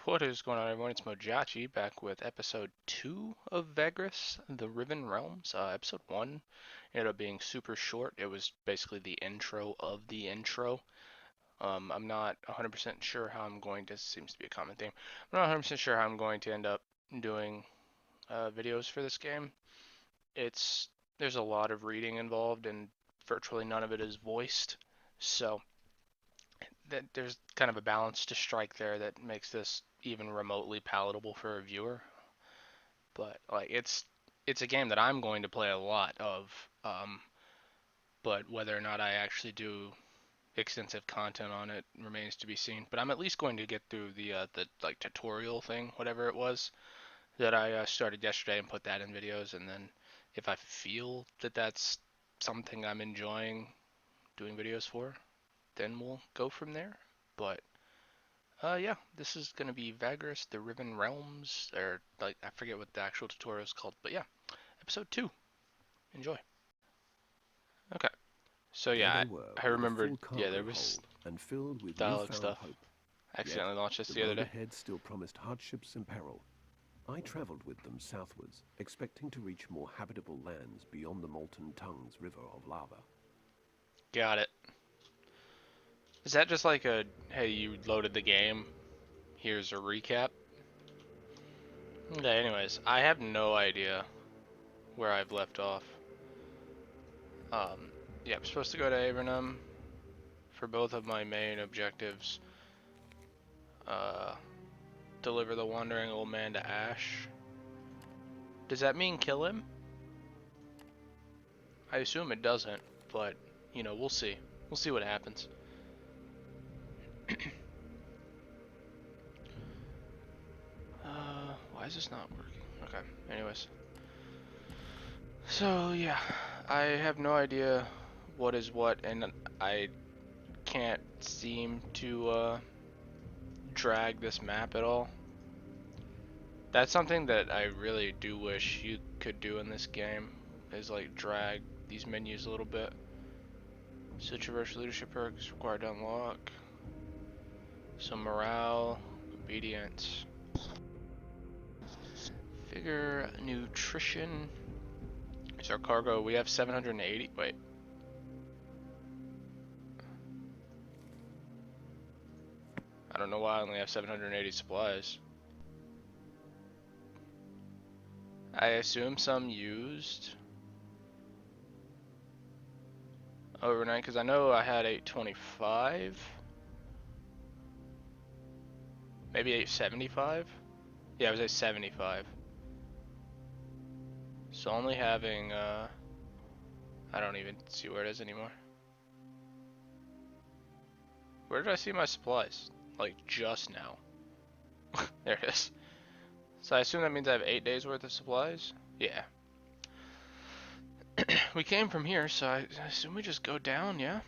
What is going on, everyone? It's Mojachi back with episode 2 of Vagrus, the Riven Realms. Episode 1 ended up being super short. It was basically the intro of the intro. I'm not 100% sure how I'm going to, seems to be a common theme. I'm not 100% sure how I'm going to end up doing videos for this game. There's a lot of reading involved and virtually none of it is voiced. So there's kind of a balance to strike there that makes this even remotely palatable for a viewer. But like it's a game that I'm going to play a lot of. But whether or not I actually do extensive content on it remains to be seen. But I'm at least going to get through the like tutorial thing, whatever it was that I started yesterday, and put that in videos. And then if I feel that that's something I'm enjoying doing videos for, then we'll go from there. But yeah, this is gonna be Vagrus, the Riven Realms, or like I forget what the actual tutorial is called, but yeah, episode 2. Enjoy. Okay, so There yeah, they were, I with a remembered. full Yeah, there cargo was hold and filled with dialogue newfound stuff. hope. I Yet, accidentally launched this the the other road day. ahead still promised hardships and peril. I traveled with them southwards, expecting to reach more habitable lands beyond the Molten Tongues river of lava. Got it. Is that just like a hey, you loaded the game? Here's a recap. Okay. Anyways, I have no idea where I've left off. Um, yeah, I'm supposed to go to Avernum for both of my main objectives. Uh, deliver the wandering old man to Ash. Does that mean kill him? I assume it doesn't, but you know, we'll see. We'll see what happens. Why is this not working? Okay, anyways. So yeah, I have no idea what is what, and I can't seem to drag this map at all. That's something that I really do wish you could do in this game, is like drag these menus a little bit. So traverse leadership perks required to unlock. So morale, obedience, figure, nutrition. It's our cargo. We have 780. Wait. I don't know why I only have 780 supplies. I assume some used overnight, because I know I had 825. Maybe 875? Yeah, it was 875. So only having, I don't even see where it is anymore. Where did I see my supplies? Like, just now. There it is. So I assume that means I have 8 days worth of supplies? Yeah. We came from here, so I assume we just go down, yeah?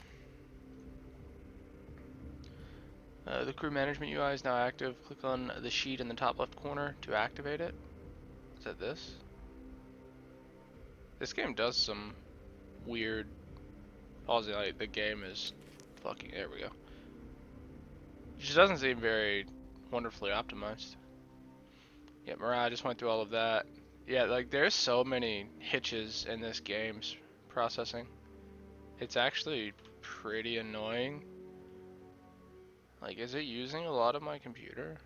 The crew management UI is now active. Click on the sheet in the top left corner to activate it. Is that this? This game does some weird... Honestly, like, the game is fucking... There we go. It just doesn't seem very wonderfully optimized. Yeah, Mariah just went through all of that. Yeah, like, there's so many hitches in this game's processing. It's actually pretty annoying. Like, is it using a lot of my computer?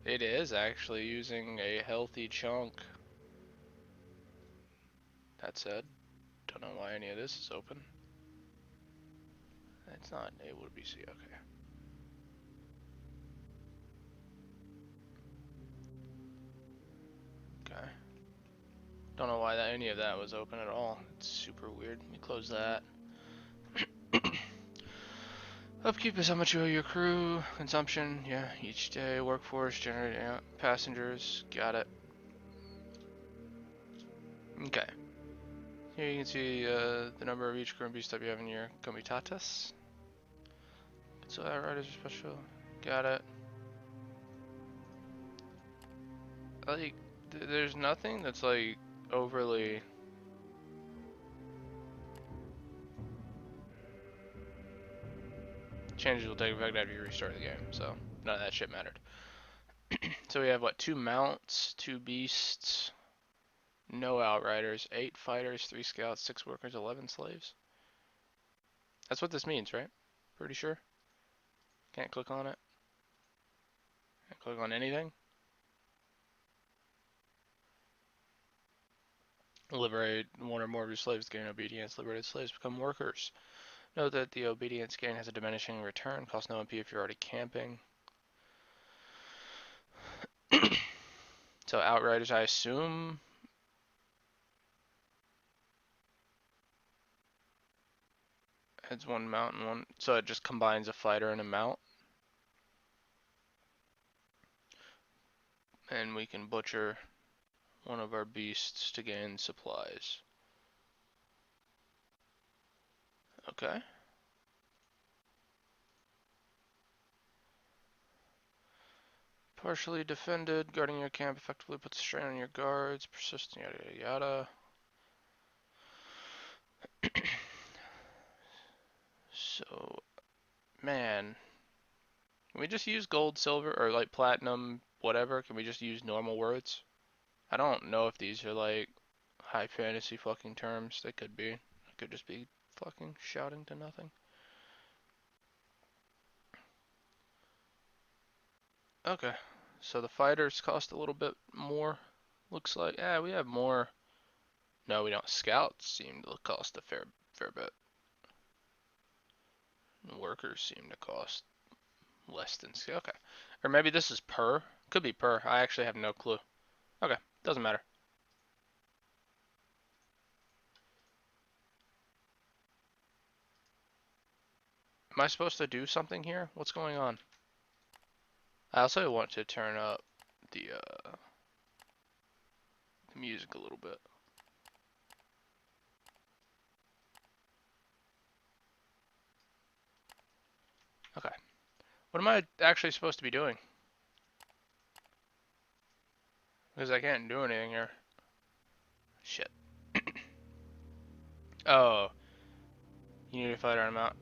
It is actually using a healthy chunk. That said, don't know why any of this is open. It's not able to be seen. Okay. Okay. Don't know why any of that was open at all. It's super weird. Let me close that. Upkeep is how much you owe your crew. Consumption, yeah, each day. Workforce, generate passengers. Got it. Okay. Here you can see the number of each crew and beast type you have in your comitatus. So that right is special. Got it. Like, there's nothing that's like overly changes will take effect after you restart the game, so none of that shit mattered. So we have what? 2 mounts, 2 beasts, no outriders, 8 fighters, 3 scouts, 6 workers, 11 slaves. That's what this means, right? Pretty sure. Can't click on it. Can't click on anything. Liberate 1 or more of your slaves, gain obedience. Liberated slaves become workers. Note that the obedience gain has a diminishing return. Costs no MP if you're already camping. So outriders, I assume. Adds 1 mount and 1. So it just combines a fighter and a mount. And we can butcher one of our beasts to gain supplies. Okay. Partially defended. Guarding your camp effectively puts strain on your guards. Persistent, yada yada yada. So, man. Can we just use gold, silver, or like platinum, whatever? Can we just use normal words? I don't know if these are like high fantasy fucking terms. They could be. I could just be fucking shouting to nothing. Okay. So the fighters cost a little bit more. Looks like, yeah, we have more. No, we don't. Scouts seem to cost a fair bit. And workers seem to cost less than okay. Or maybe this is per. Could be per. I actually have no clue. Okay, doesn't matter. Am I supposed to do something here? What's going on? I also want to turn up the music a little bit. Okay. What am I actually supposed to be doing? Because I can't do anything here. Shit. Oh. You need a fighter on a mount.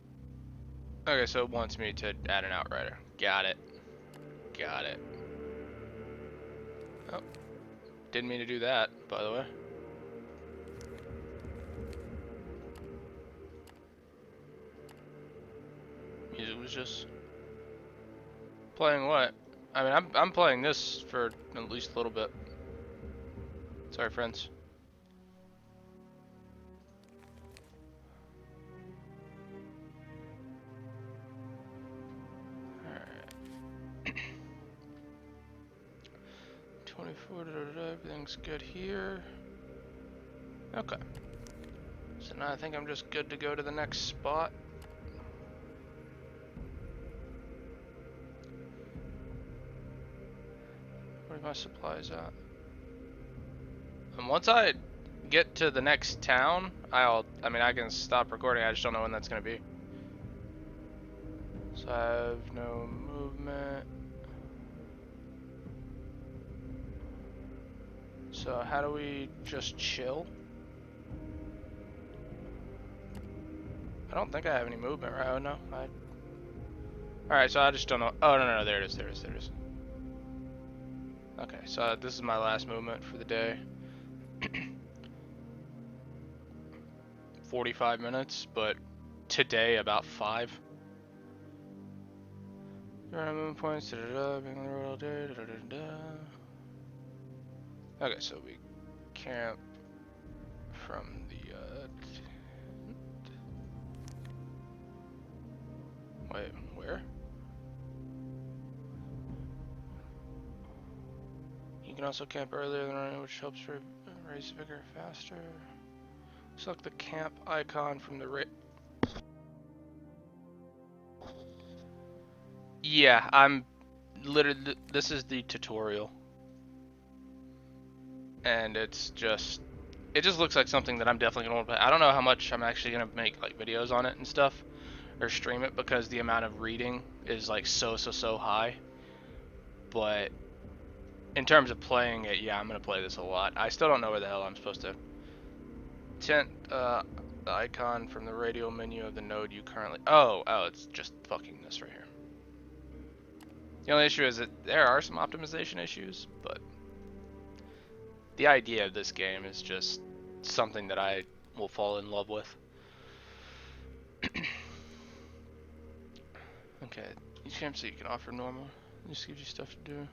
Okay, so it wants me to add an outrider. Got it. Got it. Oh. Didn't mean to do that, by the way. Music was just playing what? I mean, I'm playing this for at least a little bit. Sorry, friends. Alright. 24, everything's good here. Okay. So now I think I'm just good to go to the next spot. Where's my supplies at? And once I get to the next town, I mean, I can stop recording. I just don't know when that's gonna be. So I have no movement. So how do we just chill? I don't think I have any movement, right? Oh no. Alright, so I just don't know. Oh, no, there it is. Okay, so this is my last movement for the day. 45 minutes, but today about 5. Movement points, being on the road all day, Okay, so we camp from the, wait, where? You can also camp earlier than running, which helps raise vigor faster. Select the camp icon from the Yeah, I'm literally, this is the tutorial. And it's just, it just looks like something that I'm definitely gonna want to play. I don't know how much I'm actually gonna make like videos on it and stuff, or stream it, because the amount of reading is like so high. But in terms of playing it, yeah, I'm gonna play this a lot. I still don't know where the hell I'm supposed to tent. The icon from the radio menu of the node you currently... Oh, it's just fucking this right here. The only issue is that there are some optimization issues, but the idea of this game is just something that I will fall in love with. Okay, each game so you can offer normal. It just gives you stuff to do.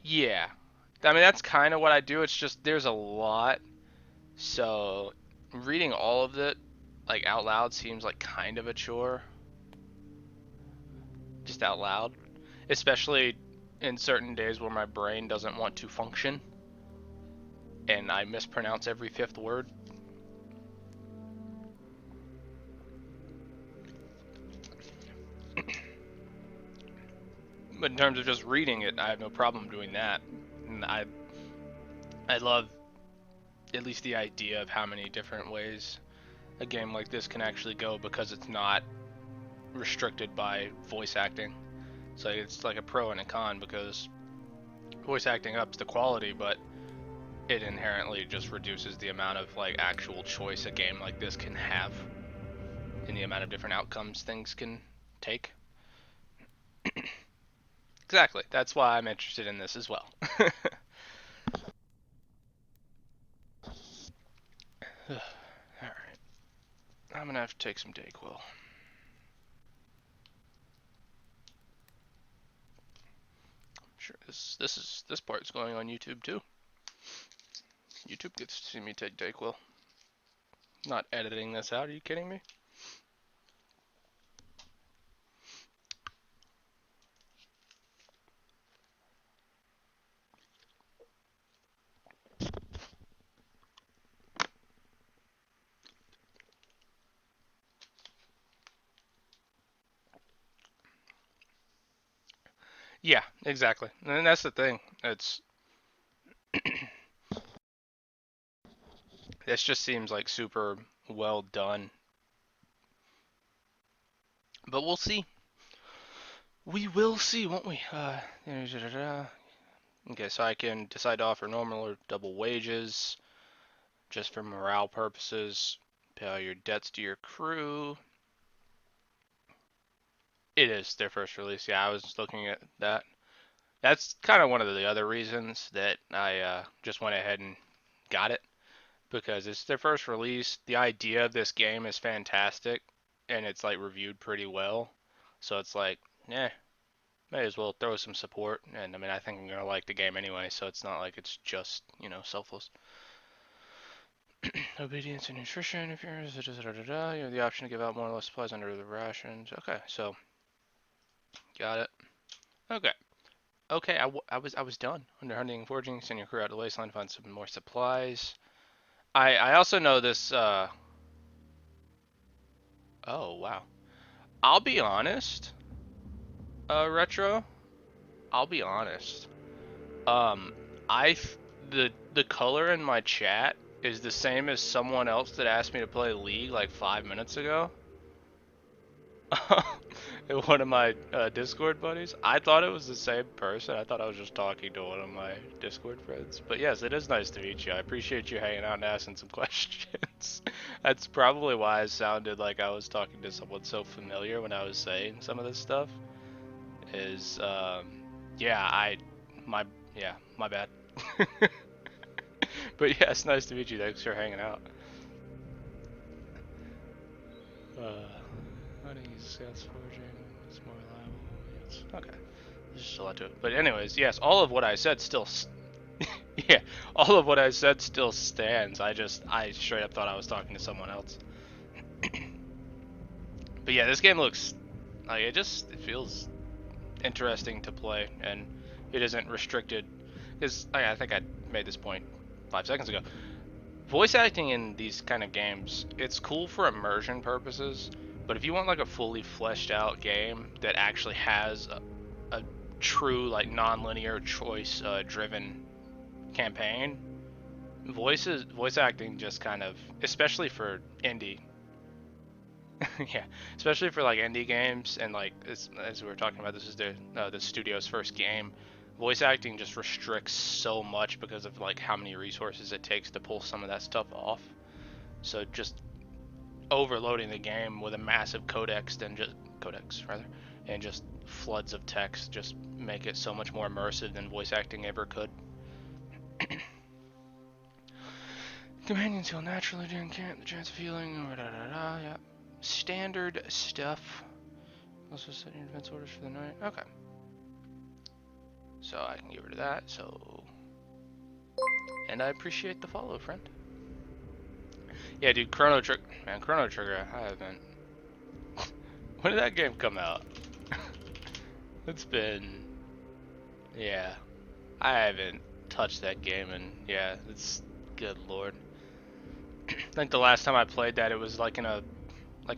Yeah. I mean, that's kind of what I do. It's just there's a lot. So reading all of it like out loud seems like kind of a chore. Just out loud. Especially in certain days where my brain doesn't want to function and I mispronounce every fifth word. But in terms of just reading it, I have no problem doing that. And I love at least the idea of how many different ways a game like this can actually go because it's not restricted by voice acting. So it's like a pro and a con because voice acting ups the quality, but it inherently just reduces the amount of like actual choice a game like this can have and the amount of different outcomes things can take. Exactly. That's why I'm interested in this as well. Alright. I'm gonna have to take some Dayquil. I'm sure this part's going on YouTube too. YouTube gets to see me take Dayquil. Not editing this out, are you kidding me? Yeah, exactly. And that's the thing. This just seems like super well done. But we'll see. We will see, won't we? Okay, so I can decide to offer normal or double wages just for morale purposes. Pay all your debts to your crew. It is their first release. Yeah, I was looking at that. That's kind of one of the other reasons that I just went ahead and got it because it's their first release. The idea of this game is fantastic and it's like reviewed pretty well. So it's like, yeah, may as well throw some support. And I mean, I think I'm gonna like the game anyway, so it's not like it's just, selfless. Obedience and nutrition. If you're you have the option to give out more or less supplies under the rations. Okay, so got it. Okay. Okay, I was done. Under hunting and foraging, send your crew out to the wasteland to find some more supplies. I also know this. Oh wow. I'll be honest. Retro. I'll be honest. Um, I the color in my chat is the same as someone else that asked me to play League like 5 minutes ago. One of my Discord buddies. I thought it was the same person. I thought I was just talking to one of my Discord friends. But yes, it is nice to meet you. I appreciate you hanging out and asking some questions. That's probably why I sounded like I was talking to someone so familiar when I was saying some of this stuff. Is yeah, my my bad. But yeah, it's nice to meet you. Thanks for hanging out. Hunting is scouts foraging. It's more reliable. Yes. Okay. There's just a lot to it. But anyways, yes, all of what I said still, yeah, all of what I said still stands. I straight up thought I was talking to someone else. But yeah, this game looks like it feels interesting to play, and it isn't restricted. Because I think I made this point 5 seconds ago. Voice acting in these kind of games, it's cool for immersion purposes, but if you want like a fully fleshed out game that actually has a true like non-linear choice driven campaign, voice acting just kind of, especially for indie, yeah, especially for like indie games and like as we were talking about, this is the studio's first game. Voice acting just restricts so much because of like how many resources it takes to pull some of that stuff off. So just overloading the game with a massive codex rather, and just floods of text just make it so much more immersive than voice acting ever could. Companions heal naturally during camp. The chance of healing. Yeah. Standard stuff. Also setting advance orders for the night. Okay. So I can get rid of that. So. And I appreciate the follow, friend. Yeah, dude, Chrono Trigger. Man, Chrono Trigger, I haven't. When did that game come out? It's been. Yeah. I haven't touched that game, and yeah, it's. Good lord. I think the last time I played that, it was like in a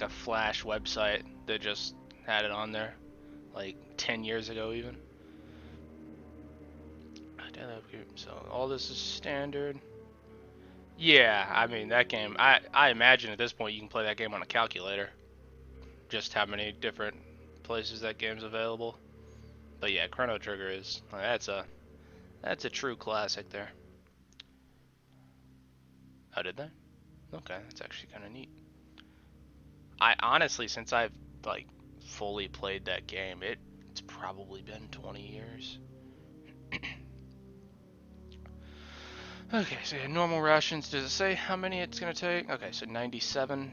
Flash website that just had it on there, like 10 years ago even. So all this is standard. Yeah, I mean that game. I imagine at this point you can play that game on a calculator. Just how many different places that game's available. But yeah, Chrono Trigger is that's a true classic there. Oh, did they? Okay, that's actually kind of neat. I honestly, since I've like fully played that game, it's probably been 20 years. Okay, so yeah, normal rations. Does it say how many it's gonna take? Okay, so 97.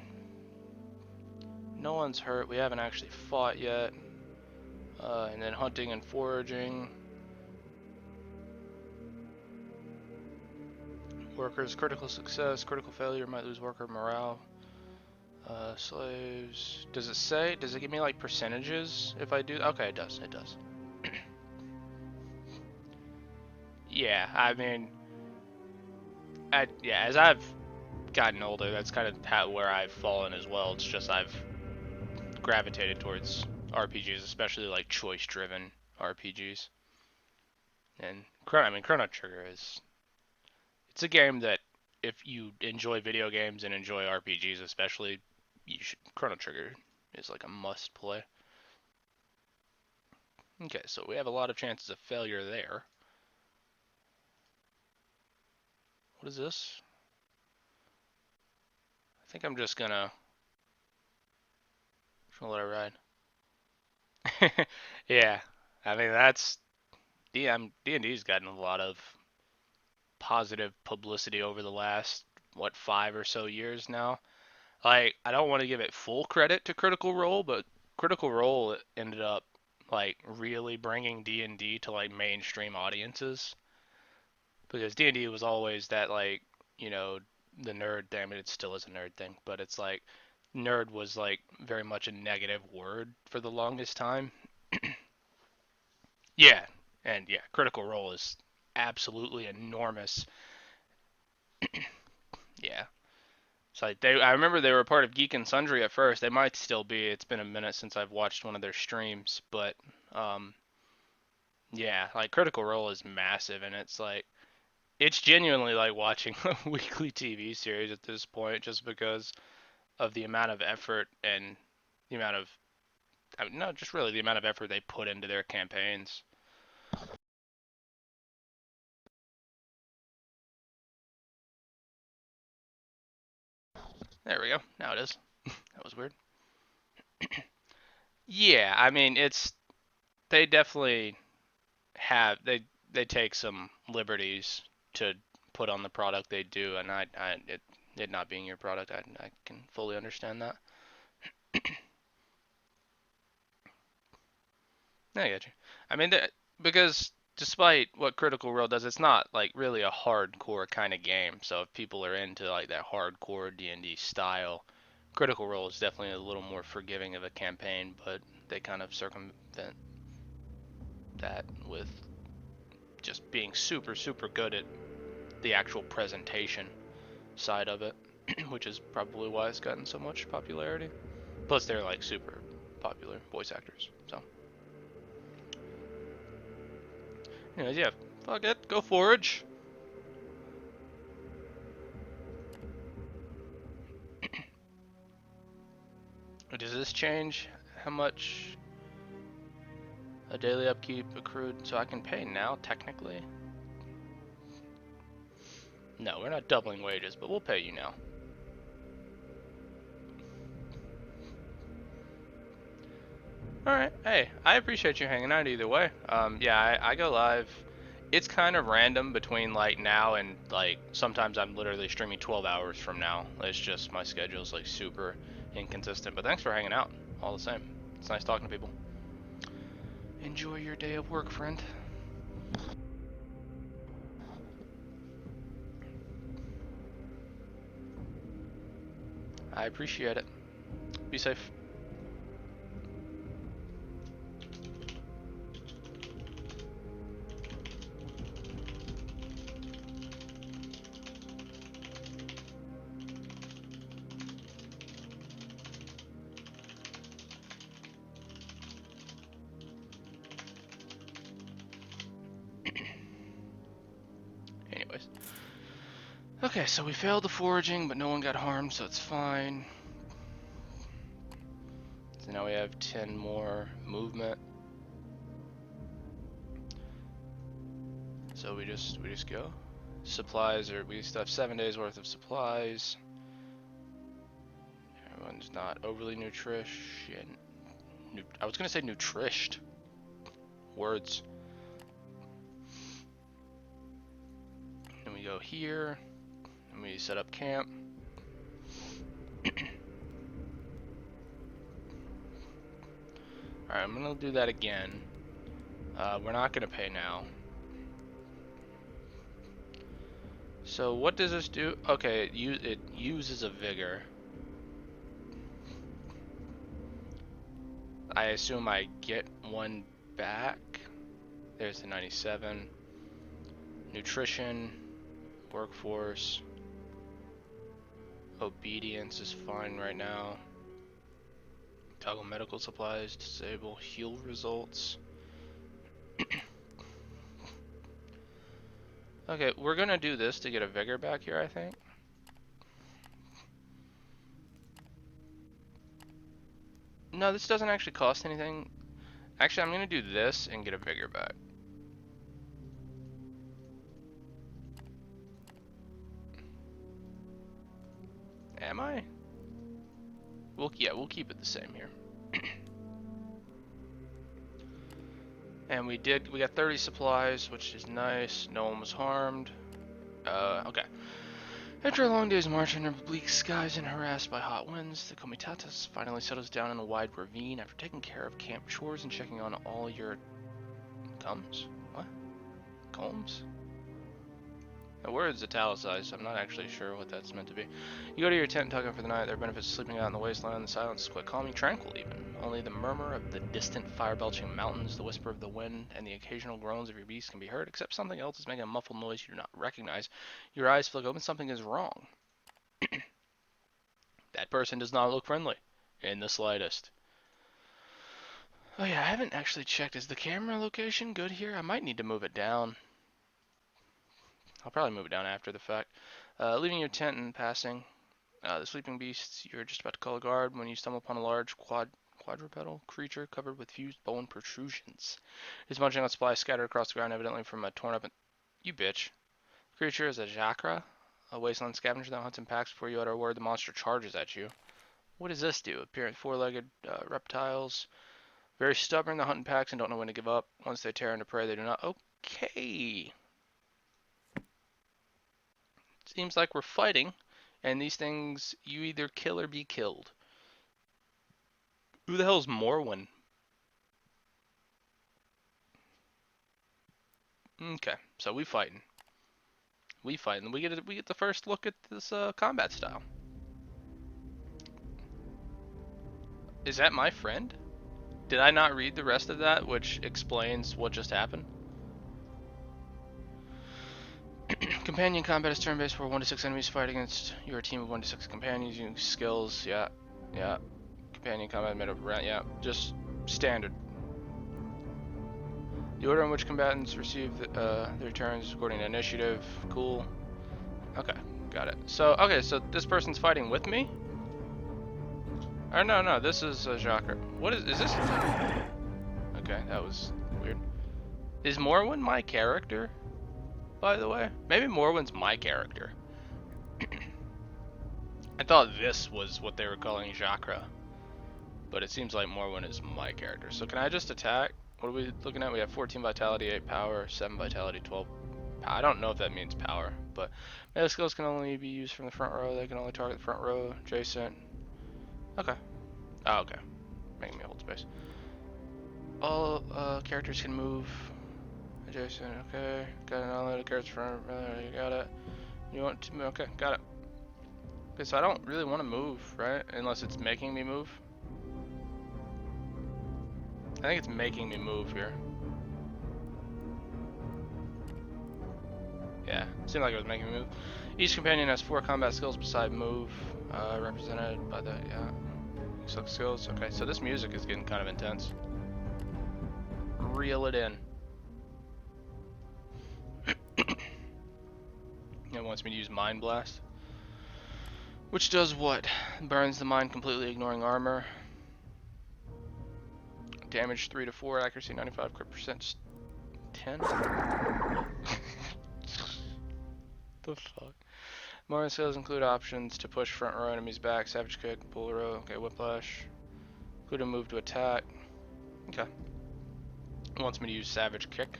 No one's hurt. We haven't actually fought yet. And then hunting and foraging. Workers, critical success, critical failure might lose worker morale. Slaves. Does it say? Does it give me like percentages if I do? Okay, it does. It does. Yeah, I mean, yeah, as I've gotten older, that's kind of where I've fallen as well. It's just I've gravitated towards RPGs, especially like choice-driven RPGs. And Chrono Trigger it's a game that if you enjoy video games and enjoy RPGs especially, Chrono Trigger is like a must play. Okay, so we have a lot of chances of failure there. What is this? I think I'm just gonna let it ride. Yeah, I mean that's D&D's gotten a lot of positive publicity over the last 5 or so years now. Like I don't want to give it full credit to Critical Role, but Critical Role ended up like really bringing D&D to like mainstream audiences because D&D was always that like, you know, the nerd thing. I mean, it still is a nerd thing, but it's like nerd was like very much a negative word for the longest time. Yeah, and yeah, Critical Role is absolutely enormous. Yeah. So like I remember they were part of Geek and Sundry at first. They might still be. It's been a minute since I've watched one of their streams, but um, yeah, like Critical Role is massive, and it's genuinely like watching a weekly TV series at this point, just because of the amount of effort and the amount of I mean, no, just really the amount of effort they put into their campaigns. There we go. Now it is. That was weird. Yeah, I mean they definitely they take some liberties to put on the product they do, and it not being your product, I can fully understand that. I get you. I mean, because despite what Critical Role does, it's not like really a hardcore kind of game. So if people are into like that hardcore D&D style, Critical Role is definitely a little more forgiving of a campaign, but they kind of circumvent that with just being super super good at the actual presentation side of it, which is probably why it's gotten so much popularity. Plus, they're like super popular voice actors. So, anyways, yeah, fuck it, go forage. Does this change how much a daily upkeep accrued? So I can pay now, technically. No, we're not doubling wages, but we'll pay you now. Alright, hey, I appreciate you hanging out either way. Yeah, I go live. It's kind of random between like now and like sometimes I'm literally streaming 12 hours from now. It's just my schedule's like super inconsistent. But thanks for hanging out all the same. It's nice talking to people. Enjoy your day of work, friend. I appreciate it. Be safe. Anyways. Okay, so we failed the foraging, but no one got harmed, so it's fine. So now we have 10 more movement. So we just go. Supplies are, we still have 7 days worth of supplies. Everyone's not overly nutrition. I was gonna say nutrished. Words. And we go here, and we set up camp. Alright, I'm gonna do that again. We're not gonna pay now. So what does this do? Okay, it uses a vigor. I assume I get one back. There's the 97. Nutrition, workforce, obedience is fine right now. Toggle medical supplies, disable heal results. Okay, we're gonna do this to get a vigor back here, I think. No, this doesn't actually cost anything. Actually, I'm gonna do this and get a vigor back. Am I? Yeah, we'll keep it the same here. And we got 30 supplies, which is nice. No one was harmed. Okay. After a long day's march under bleak skies and harassed by hot winds, the Comitatus finally settles down in a wide ravine after taking care of camp chores and checking on all your gums? What? Combs? The word's italicized, so I'm not actually sure what that's meant to be. You go to your tent and tuck in for the night. There are benefits of sleeping out in the wasteland. The silence is quite calming, tranquil even. Only the murmur of the distant fire-belching mountains, the whisper of the wind, and the occasional groans of your beast can be heard, except something else is making a muffled noise you do not recognize. Your eyes flick open, something is wrong. That person does not look friendly, in the slightest. Oh yeah, I haven't actually checked. Is the camera location good here? I might need to move it down. I'll probably move it down after the fact. Leaving your tent and passing the sleeping beasts, you're just about to call a guard when you stumble upon a large quadrupedal creature covered with fused bone protrusions. It's munching on supplies scattered across the ground, evidently from a torn up... You bitch. The creature is a Jacra, a wasteland scavenger that hunts in packs. Before you utter a word, the monster charges at you. What does this do? Appearance four-legged reptiles. Very stubborn, they hunt in packs and don't know when to give up. Once they tear into prey, they do not... Okay. Seems like we're fighting, and these things, you either kill or be killed. Who the hell's Morwen? Okay, so we fighting. We fighting. We get the first look at this combat style. Is that my friend? Did I not read the rest of that, which explains what just happened? Companion combat is turn-based where 1 to 6 enemies fight against your team of 1 to 6 companions using skills. Yeah. Companion combat made up round. Yeah, just standard. The order in which combatants receive their turns according to initiative. Cool. Okay, got it. So, so this person's fighting with me? Or no, this is Jacques. What is this? Okay, that was weird. Is Morwen my character, by the way? Maybe Morwen's my character. I thought this was what they were calling Jacques. but it seems like Morwen is my character. So can I just attack? What are we looking at? We have 14 vitality, 8 power, 7 vitality, 12. I don't know if that means power, but melee skills can only be used from the front row. They can only target the front row adjacent. Okay. Oh, okay. Making me hold space. All characters can move adjacent. Okay. Got an unlimited characters front. You got it. You want to move? Okay, got it. Okay, so I don't really want to move, right? Unless it's making me move. I think it's making me move here. Yeah, seemed like it was making me move. Each companion has 4 combat skills beside move, represented by the, yeah, select skills. Okay, so this music is getting kind of intense. Reel it in. It wants me to use Mind Blast. Which does what? Burns the mind completely, ignoring armor. Damage 3 to 4, accuracy 95, crit percent 10. The fuck? More skills include options to push front row enemies back, savage kick, pull row, okay, whiplash. Include a move to attack. Okay. It wants me to use savage kick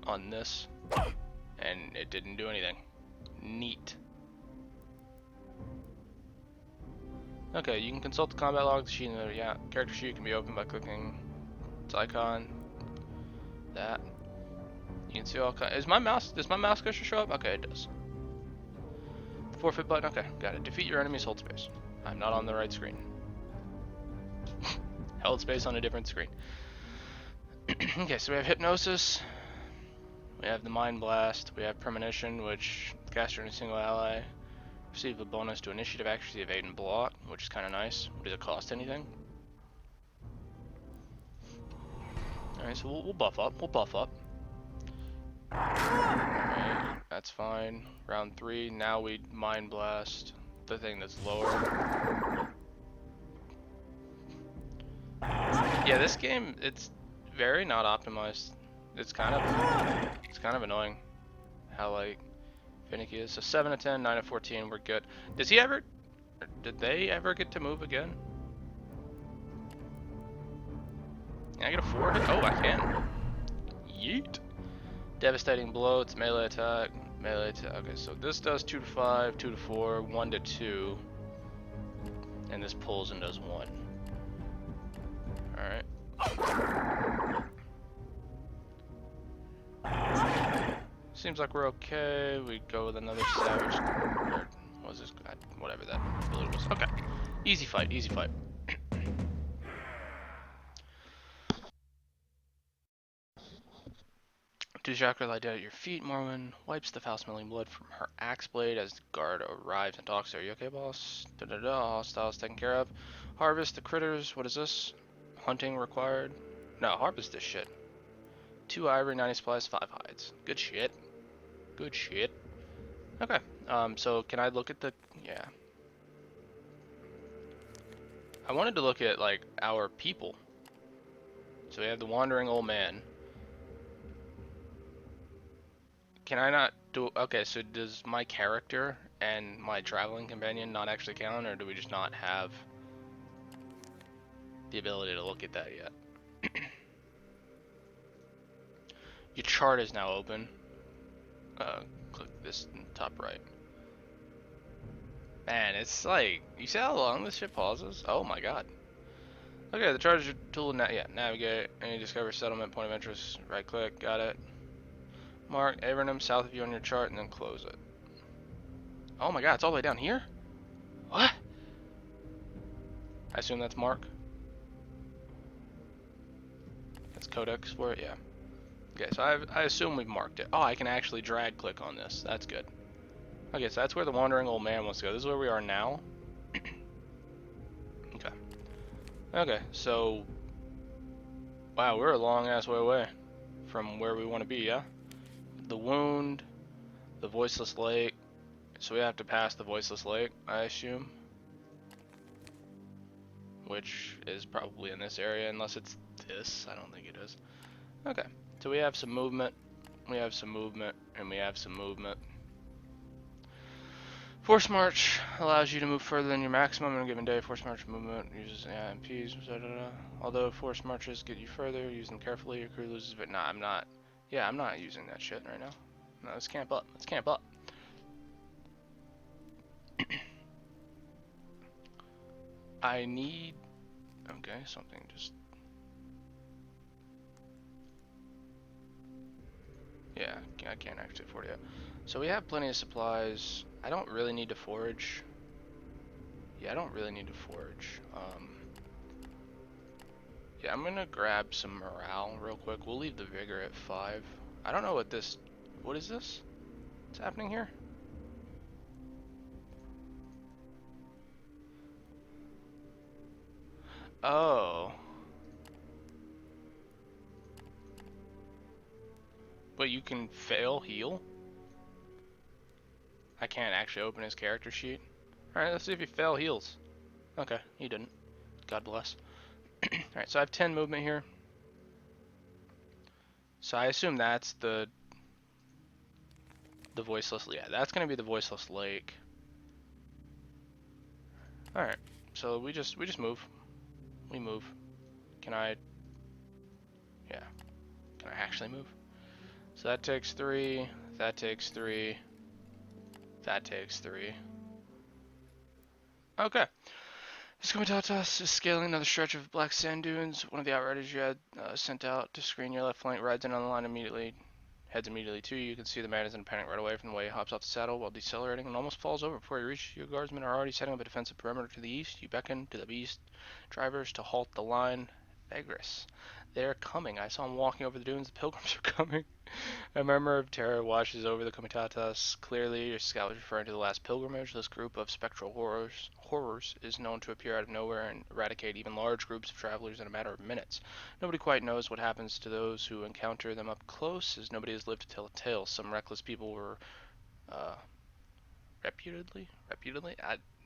on this, and it didn't do anything. Neat. Okay, you can consult the combat log. The sheet, yeah, character sheet can be opened by clicking its icon. That. You can see all kinds. Does my mouse cursor show up? Okay, it does. The forfeit button. Okay, got it. Defeat your enemies. Hold space. I'm not on the right screen. Held space on a different screen. Okay, so we have hypnosis. We have the mind blast. We have premonition, which caster and a single ally receive a bonus to initiative, accuracy, evade, and block, which is kind of nice. Does it cost anything? Alright, so we'll buff up. We'll buff up. Alright, that's fine. Round 3. Now we mind blast the thing that's lower. Yeah, this game, it's very not optimized. It's kind of annoying how like finicky it is. So 7 of 10, 9 of 14, we're good. Did they ever get to move again? Can I get a 4 hit? Oh, I can. Yeet. Devastating blow, it's melee attack. Melee attack. Okay, so this does 2 to 5, 2 to 4, 1 to 2. And this pulls and does 1. Alright. Seems like we're okay. We go with another savage. Or what was this? Whatever that ability was. Okay. Easy fight, easy fight. Do chakra lie dead at your feet. Morwen wipes the foul-smelling blood from her axe blade as the guard arrives and talks to her. You okay, boss? Hostiles taken care of. Harvest the critters. What is this? Hunting required. No, harvest this shit. 2 ivory, 90 supplies, 5 hides. Good shit. Good shit. Okay. So can I look at the... Yeah. I wanted to look at, like, our people. So we have the wandering old man. Can I not do... Okay, so does my character and my traveling companion not actually count, or do we just not have the ability to look at that yet? Your chart is now open. Click this in the top right. Man, it's like... You see how long this shit pauses? Oh my god. Okay, the chart is your tool. Navigate. And you discover settlement, point of interest. Right click, got it. Mark Avernum south of you on your chart and then close it. Oh my god, it's all the way down here? What? I assume that's Mark. That's Codex for it, yeah. Okay, so I assume we've marked it. Oh, I can actually drag click on this. That's good. Okay, so that's where the wandering old man wants to go. This is where we are now. Okay. Okay, so... Wow, we're a long ass way away from where we want to be, yeah? The wound, the voiceless lake. So we have to pass the voiceless lake, I assume. Which is probably in this area, unless it's this. I don't think it is. Okay, so we have some movement. We have some movement, and we have some movement. Force March allows you to move further than your maximum in a given day. Force March movement uses AMPs. Although Force Marches get you further, use them carefully. Your crew loses, but nah, I'm not. Yeah, I'm not using that shit right now. No, let's camp up. Let's camp up. I need. Okay, something just. Yeah, I can't actually afford it yet. So we have plenty of supplies. I don't really need to forage. Yeah, I don't really need to forage. Yeah, I'm gonna grab some morale real quick. We'll leave the vigor at 5. I don't know what this. What is this? What's happening here? Oh. But you can fail heal? I can't actually open his character sheet. Alright, let's see if he fail heals. Okay, he didn't. God bless. Alright, so I have 10 movement here. So I assume that's the voiceless. Yeah, that's gonna be the voiceless lake. Alright. So we just move. We move. Can I yeah. Can I actually move? So that takes 3. That takes 3. That takes 3. Okay. This Comitatus is scaling another stretch of black sand dunes. One of the outriders you had sent out to screen your left flank rides in on the line immediately. Heads immediately to you. You can see the man is in a panic right away from the way he hops off the saddle while decelerating and almost falls over before you reach. Your guardsmen are already setting up a defensive perimeter to the east. You beckon to the beast drivers to halt the line. Vagrus. They're coming. I saw them walking over the dunes. The pilgrims are coming. A murmur of terror washes over the Comitatus. Clearly, your scout was referring to the last pilgrimage. This group of spectral horrors is known to appear out of nowhere and eradicate even large groups of travelers in a matter of minutes. Nobody quite knows what happens to those who encounter them up close, as nobody has lived to tell a tale. Some reckless people were uh, reputedly.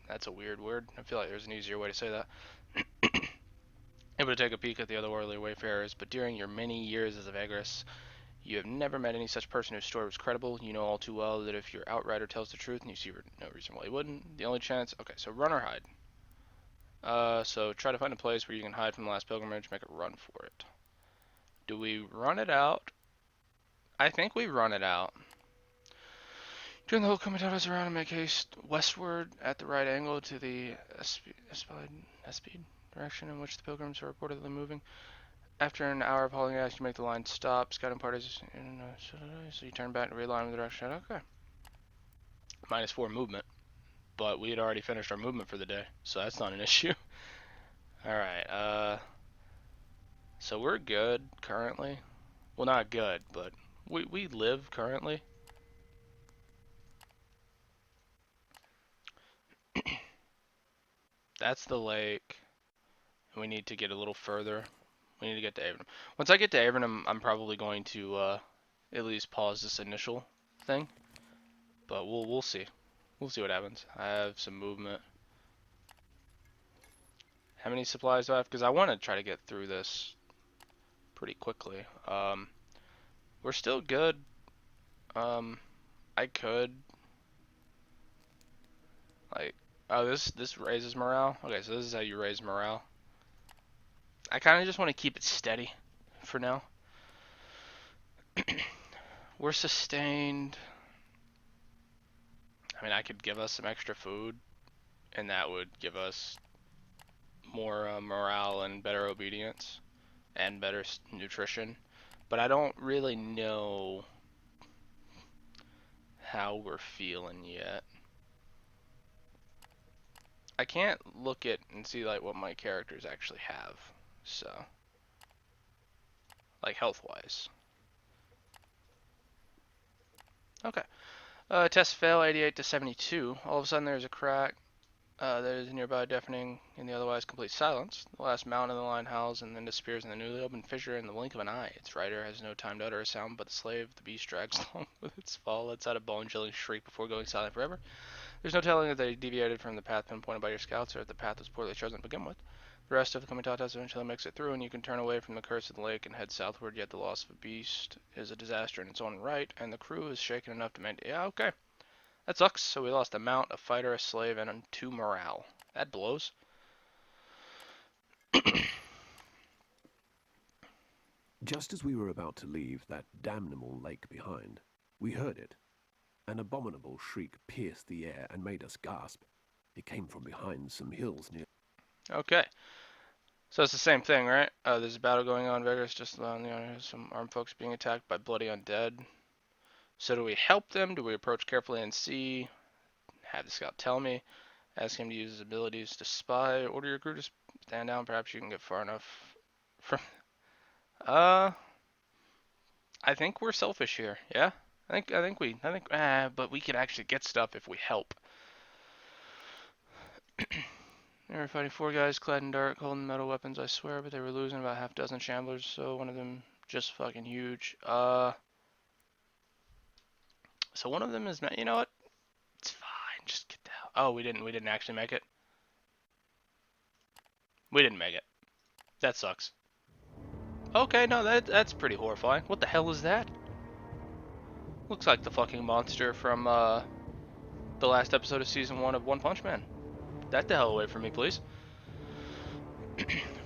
That's a weird word. I feel like there's an easier way to say that. Able to take a peek at the otherworldly wayfarers, but during your many years as a Vagrus, you have never met any such person whose story was credible. You know all too well that if your outrider tells the truth, and you see no reason why he wouldn't, the only chance. Okay, so run or hide. So try to find a place where you can hide from the last pilgrimage. Make a run for it. Do we run it out? I think we run it out. Turn the whole Comitatus around and make haste westward at the right angle to the Espide direction in which the pilgrims are reportedly moving. After an hour of hauling ass, you make the line stop. Scouting parties, so you turn back and realign with the direction. Okay. -4 movement, but we had already finished our movement for the day, so that's not an issue. Alright, so we're good currently. Well, not good, but we live currently. That's the lake. We need to get a little further. We need to get to Avernum. Once I get to Avernum, I'm probably going to at least pause this initial thing, but we'll see. We'll see what happens. I have some movement. How many supplies do I have? Because I want to try to get through this pretty quickly. We're still good. I could like, oh, this raises morale. Okay, so this is how you raise morale. I kind of just want to keep it steady for now. We're sustained. I mean, I could give us some extra food, and that would give us more morale and better obedience and better nutrition. But I don't really know how we're feeling yet. I can't look at and see like what my characters actually have. So, like health wise. Okay. Test fail 88 to 72. All of a sudden there's a crack. There is nearby deafening in the otherwise complete silence. The last mount in the line howls and then disappears in the newly opened fissure in the blink of an eye. Its rider has no time to utter a sound, but the slave, the beast, drags along with its fall, lets out a bone-chilling shriek before going silent forever. There's no telling if they deviated from the path pinpointed by your scouts or if the path was poorly chosen to begin with. The rest of the Comitatus eventually makes it through, and you can turn away from the curse of the lake and head southward, yet the loss of a beast is a disaster in its own right, and the crew is shaken enough to maintain. Yeah, okay. That sucks. So we lost a mount, a fighter, a slave, and 2 morale. That blows. Just as we were about to leave that damnable lake behind, we heard it. An abominable shriek pierced the air and made us gasp. It came from behind some hills near. Okay. So it's the same thing, right? There's a battle going on. Vagrus just on the other, some armed folks being attacked by bloody undead. So do we help them? Do we approach carefully and see? Have the scout tell me. Ask him to use his abilities to spy. Order your crew to stand down. Perhaps you can get far enough from. Uh, I think we're selfish here. Yeah. But we can actually get stuff if we help. They were fighting 4 guys clad in dark, holding metal weapons, I swear, but they were losing about half dozen shamblers, so one of them just fucking huge. So one of them is, you know what? It's fine, just get the hell. Oh, we didn't actually make it. We didn't make it. That sucks. Okay, no, that's pretty horrifying. What the hell is that? Looks like the fucking monster from, the last episode of season 1 of One Punch Man. That the hell away from me, please.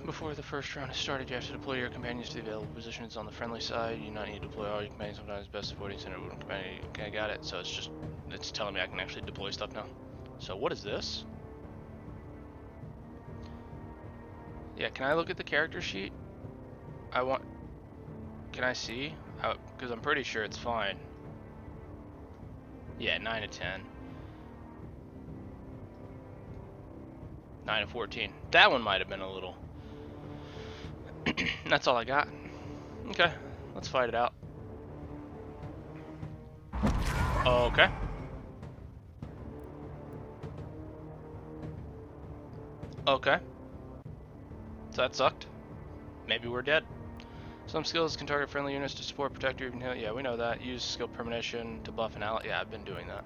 Before the first round has started, you have to deploy your companions to the available positions on the friendly side. You do not need to deploy all your companions. Sometimes it's best avoiding center one companion. Okay, I got it. So it's telling me I can actually deploy stuff now. So what is this? Yeah, can I look at the character sheet? Can I see? Because I'm pretty sure it's fine. Yeah, 9 to 10. 9 to 14. That one might have been a little. That's all I got. Okay, let's fight it out. Okay. Okay. So that sucked. Maybe we're dead. Some skills can target friendly units to support, protect, or even heal. Yeah, we know that. Use skill premonition to buff an ally. Yeah, I've been doing that.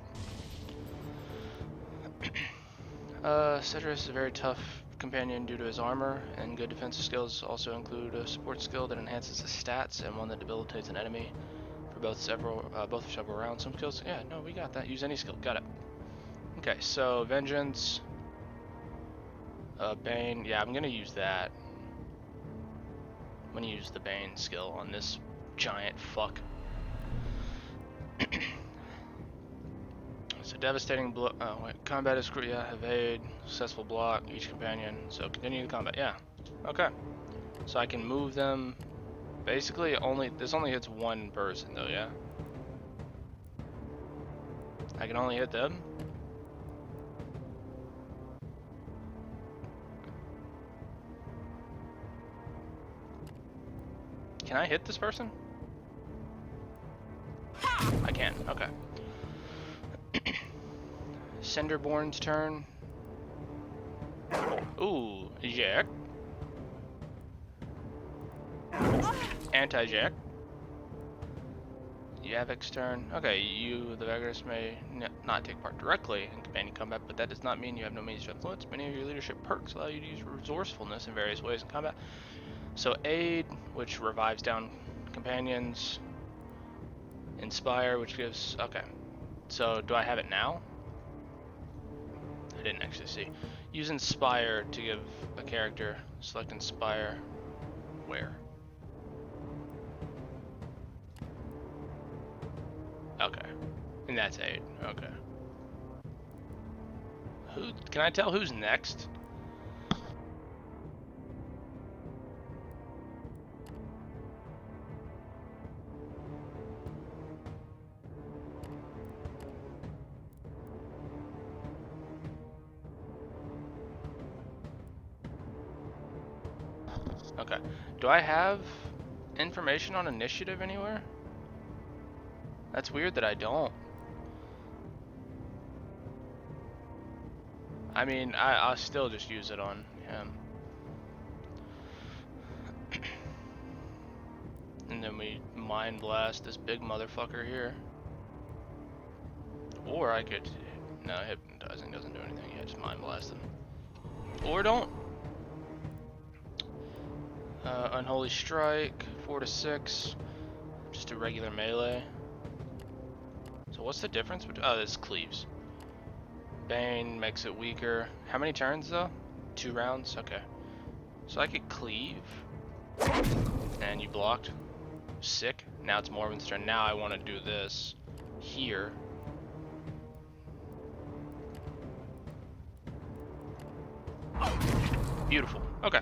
Cedrus is a very tough companion due to his armor, and good defensive skills also include a support skill that enhances his stats and one that debilitates an enemy for both for several rounds. Some skills, yeah, no, we got that. Use any skill, got it. Okay, so vengeance, bane. Yeah, I'm gonna use that. I'm gonna use the bane skill on this giant fuck. So devastating blow. Oh wait, combat is yeah. Evade, successful block each companion. So continue the combat. Yeah. Okay. So I can move them. Basically, this only hits one person though. Yeah. I can only hit them. Can I hit this person? I can. Okay. Cinderborn's turn. Ooh, Jack. Anti-Jack. Yavik's turn. Okay, you, the Vagrus, may not take part directly in companion combat, but that does not mean you have no means to influence. Many of your leadership perks allow you to use resourcefulness in various ways in combat. So aid, which revives down companions. Inspire, which gives... Okay. So do I have it now? I didn't actually see. Use Inspire to give a character. Select Inspire. Where? Okay. And that's 8. Okay. Can I tell who's next? Okay. Do I have information on initiative anywhere? That's weird that I don't. I mean, I'll still just use it on him. And then we mind blast this big motherfucker here. Or I could... No, hypnotizing doesn't do anything. Yeah, just mind blast him. Or don't. Unholy Strike, 4 to 6. Just a regular melee. So So what's the difference between... Oh, this cleaves. Bane makes it weaker. How many turns, though? 2 rounds? Okay. So I could cleave. And you blocked. Sick. Now it's Morven's turn. Now I want to do this here. Beautiful. Okay.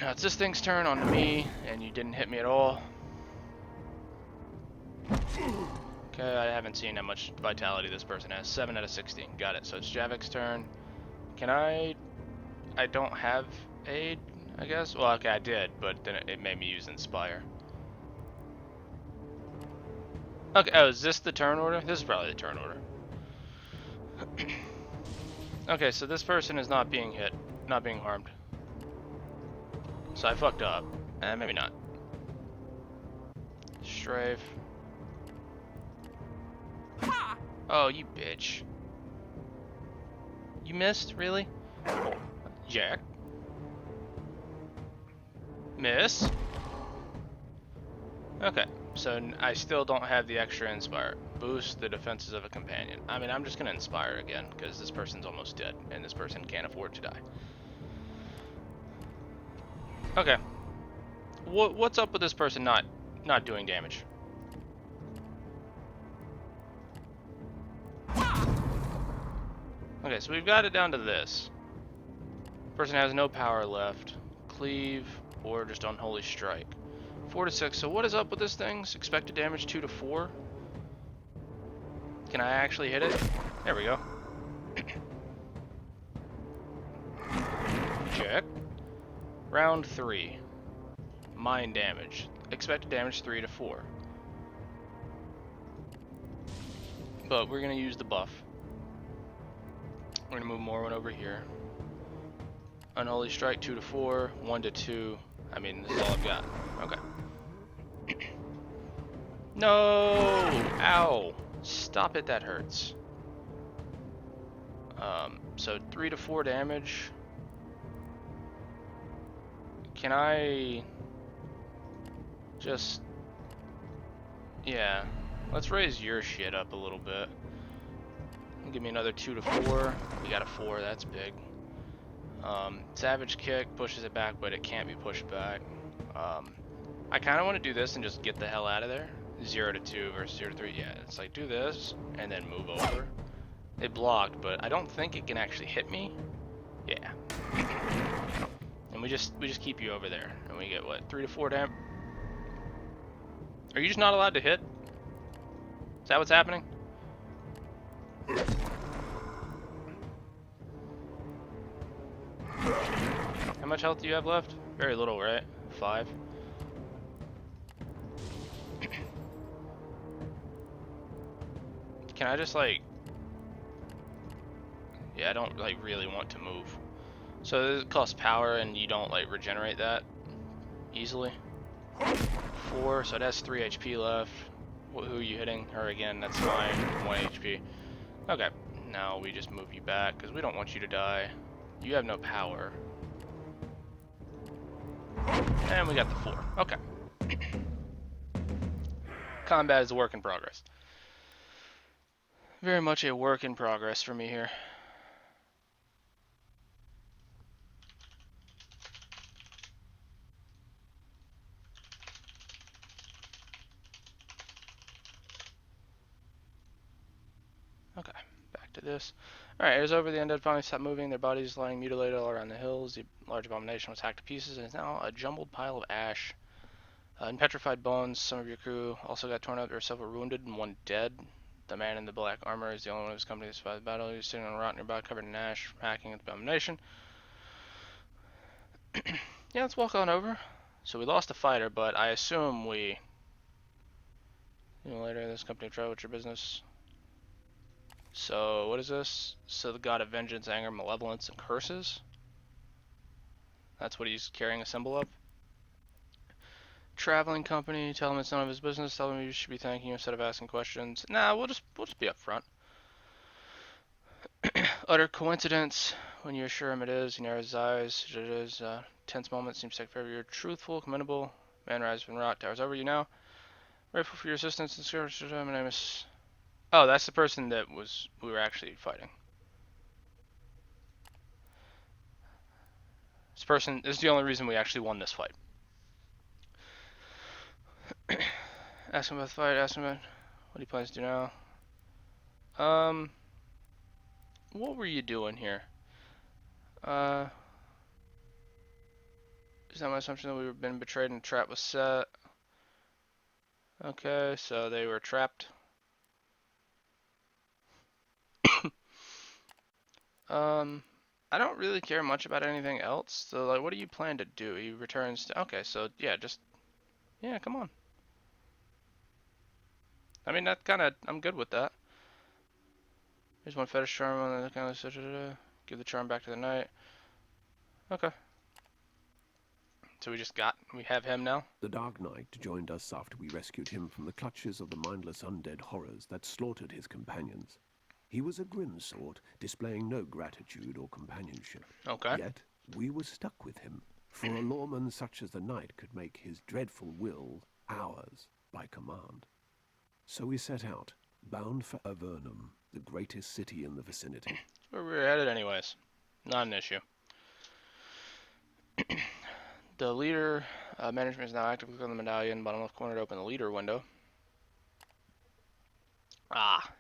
Now it's this thing's turn on me, and you didn't hit me at all. Okay, I haven't seen how much vitality this person has. 7 out of 16. Got it. So it's Javik's turn. Can I don't have aid, I guess? Well, okay, I did, but then it made me use Inspire. Okay, oh, is this the turn order? This is probably the turn order. Okay, so this person is not being hit, not being harmed. So I fucked up. Maybe not. Strafe. Oh, you bitch. You missed? Really? Jack. Miss. Okay, so I still don't have the extra Inspire. Boost the defenses of a companion. I mean, I'm just gonna Inspire again, because this person's almost dead, and this person can't afford to die. Okay. What's up with this person not doing damage? Okay, so we've got it down to this. Person has no power left. Cleave, or just Unholy Strike. 4 to 6. So what is up with this thing? Expected damage 2 to 4. Can I actually hit it? There we go. Check. Round 3. Mind damage. Expected damage 3 to 4. But we're gonna use the buff. We're gonna move Morwen over here. Unholy Strike 2 to 4, 1 to 2. I mean, this is all I've got. Okay. No! Ow! Stop it, that hurts. So 3 to 4 damage. Can I just... Yeah. Let's raise your shit up a little bit. Give me another 2 to 4. We got a 4, that's big. Savage Kick pushes it back, but it can't be pushed back. I kind of want to do this and just get the hell out of there. 0 to 2 versus 0 to 3. Yeah, it's like do this and then move over. It blocked, but I don't think it can actually hit me. Yeah. And we just keep you over there, and we get what 3 to 4 damage. Are you just not allowed to hit? Is that what's happening? How much health do you have left? Very little, right? 5. Can I just like... Yeah, I don't like really want to move. So this costs power and you don't like regenerate that easily. 4, so it has 3 HP left. Who are you hitting? Her again, that's fine. 1 HP. Okay, now we just move you back because we don't want you to die. You have no power. And we got the 4. Okay. Combat is a work in progress. Very much a work in progress for me here. Okay, back to this. Alright, it was over. The undead finally stopped moving. Their bodies lying mutilated all around the hills. The large abomination was hacked to pieces and is now a jumbled pile of ash. And petrified bones. Some of your crew also got torn up. There were several wounded and 1 dead. The man in the black armor is the only one of his company that survived the battle. He was sitting on a rock nearby, covered in ash, from hacking at the abomination. Yeah, let's walk on over. So we lost a fighter, but I assume we... later, this company tried with your business. So, what is this? So the god of vengeance, anger, malevolence, and curses? That's what he's carrying a symbol of. Traveling company, tell him it's none of his business, tell him you should be thanking you instead of asking questions. Nah, we'll just be upfront. Utter coincidence. When you assure him it is, he narrows his eyes. It is tense moment, seems to take forever. You're truthful, commendable. Man rises from rock, towers over you now. Grateful for your assistance in search. My name is. Oh, that's the person that we were actually fighting. This is the only reason we actually won this fight. Ask him about the fight. Ask him about what he plans to do now. Um, what were you doing here? Is that my assumption that we were been betrayed and a trap was set? Okay, so they were trapped. Um, I don't really care much about anything else. So, like, what do you plan to do? He returns to. Okay, so yeah, just yeah, come on. I mean, that kind of I'm good with that. Here's one fetish charm on the kind of give the charm back to the knight. Okay, so we have him now. The Dark Knight joined us after we rescued him from the clutches of the mindless undead horrors that slaughtered his companions. He was a grim sort, displaying no gratitude or companionship. Okay. Yet, we were stuck with him, for a lawman such as the Knight could make his dreadful will ours by command. So we set out, bound for Avernum, the greatest city in the vicinity. That's where we're headed anyways. Not an issue. The leader management is now active. Click on the medallion, bottom left corner to open the leader window. Ah,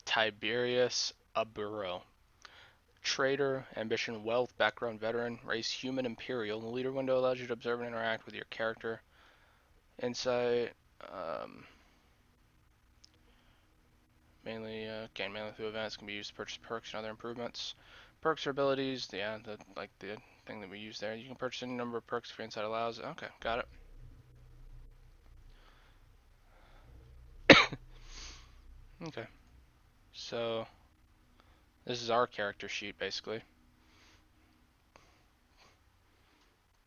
Tiberius Aburo. Trader, ambition, wealth, background, veteran, race, human, imperial. The leader window allows you to observe and interact with your character. Insight, mainly through events, can be used to purchase perks and other improvements. Perks or abilities, yeah, the thing that we use there. You can purchase any number of perks if your insight allows. Okay, got it. Okay, so this is our character sheet basically.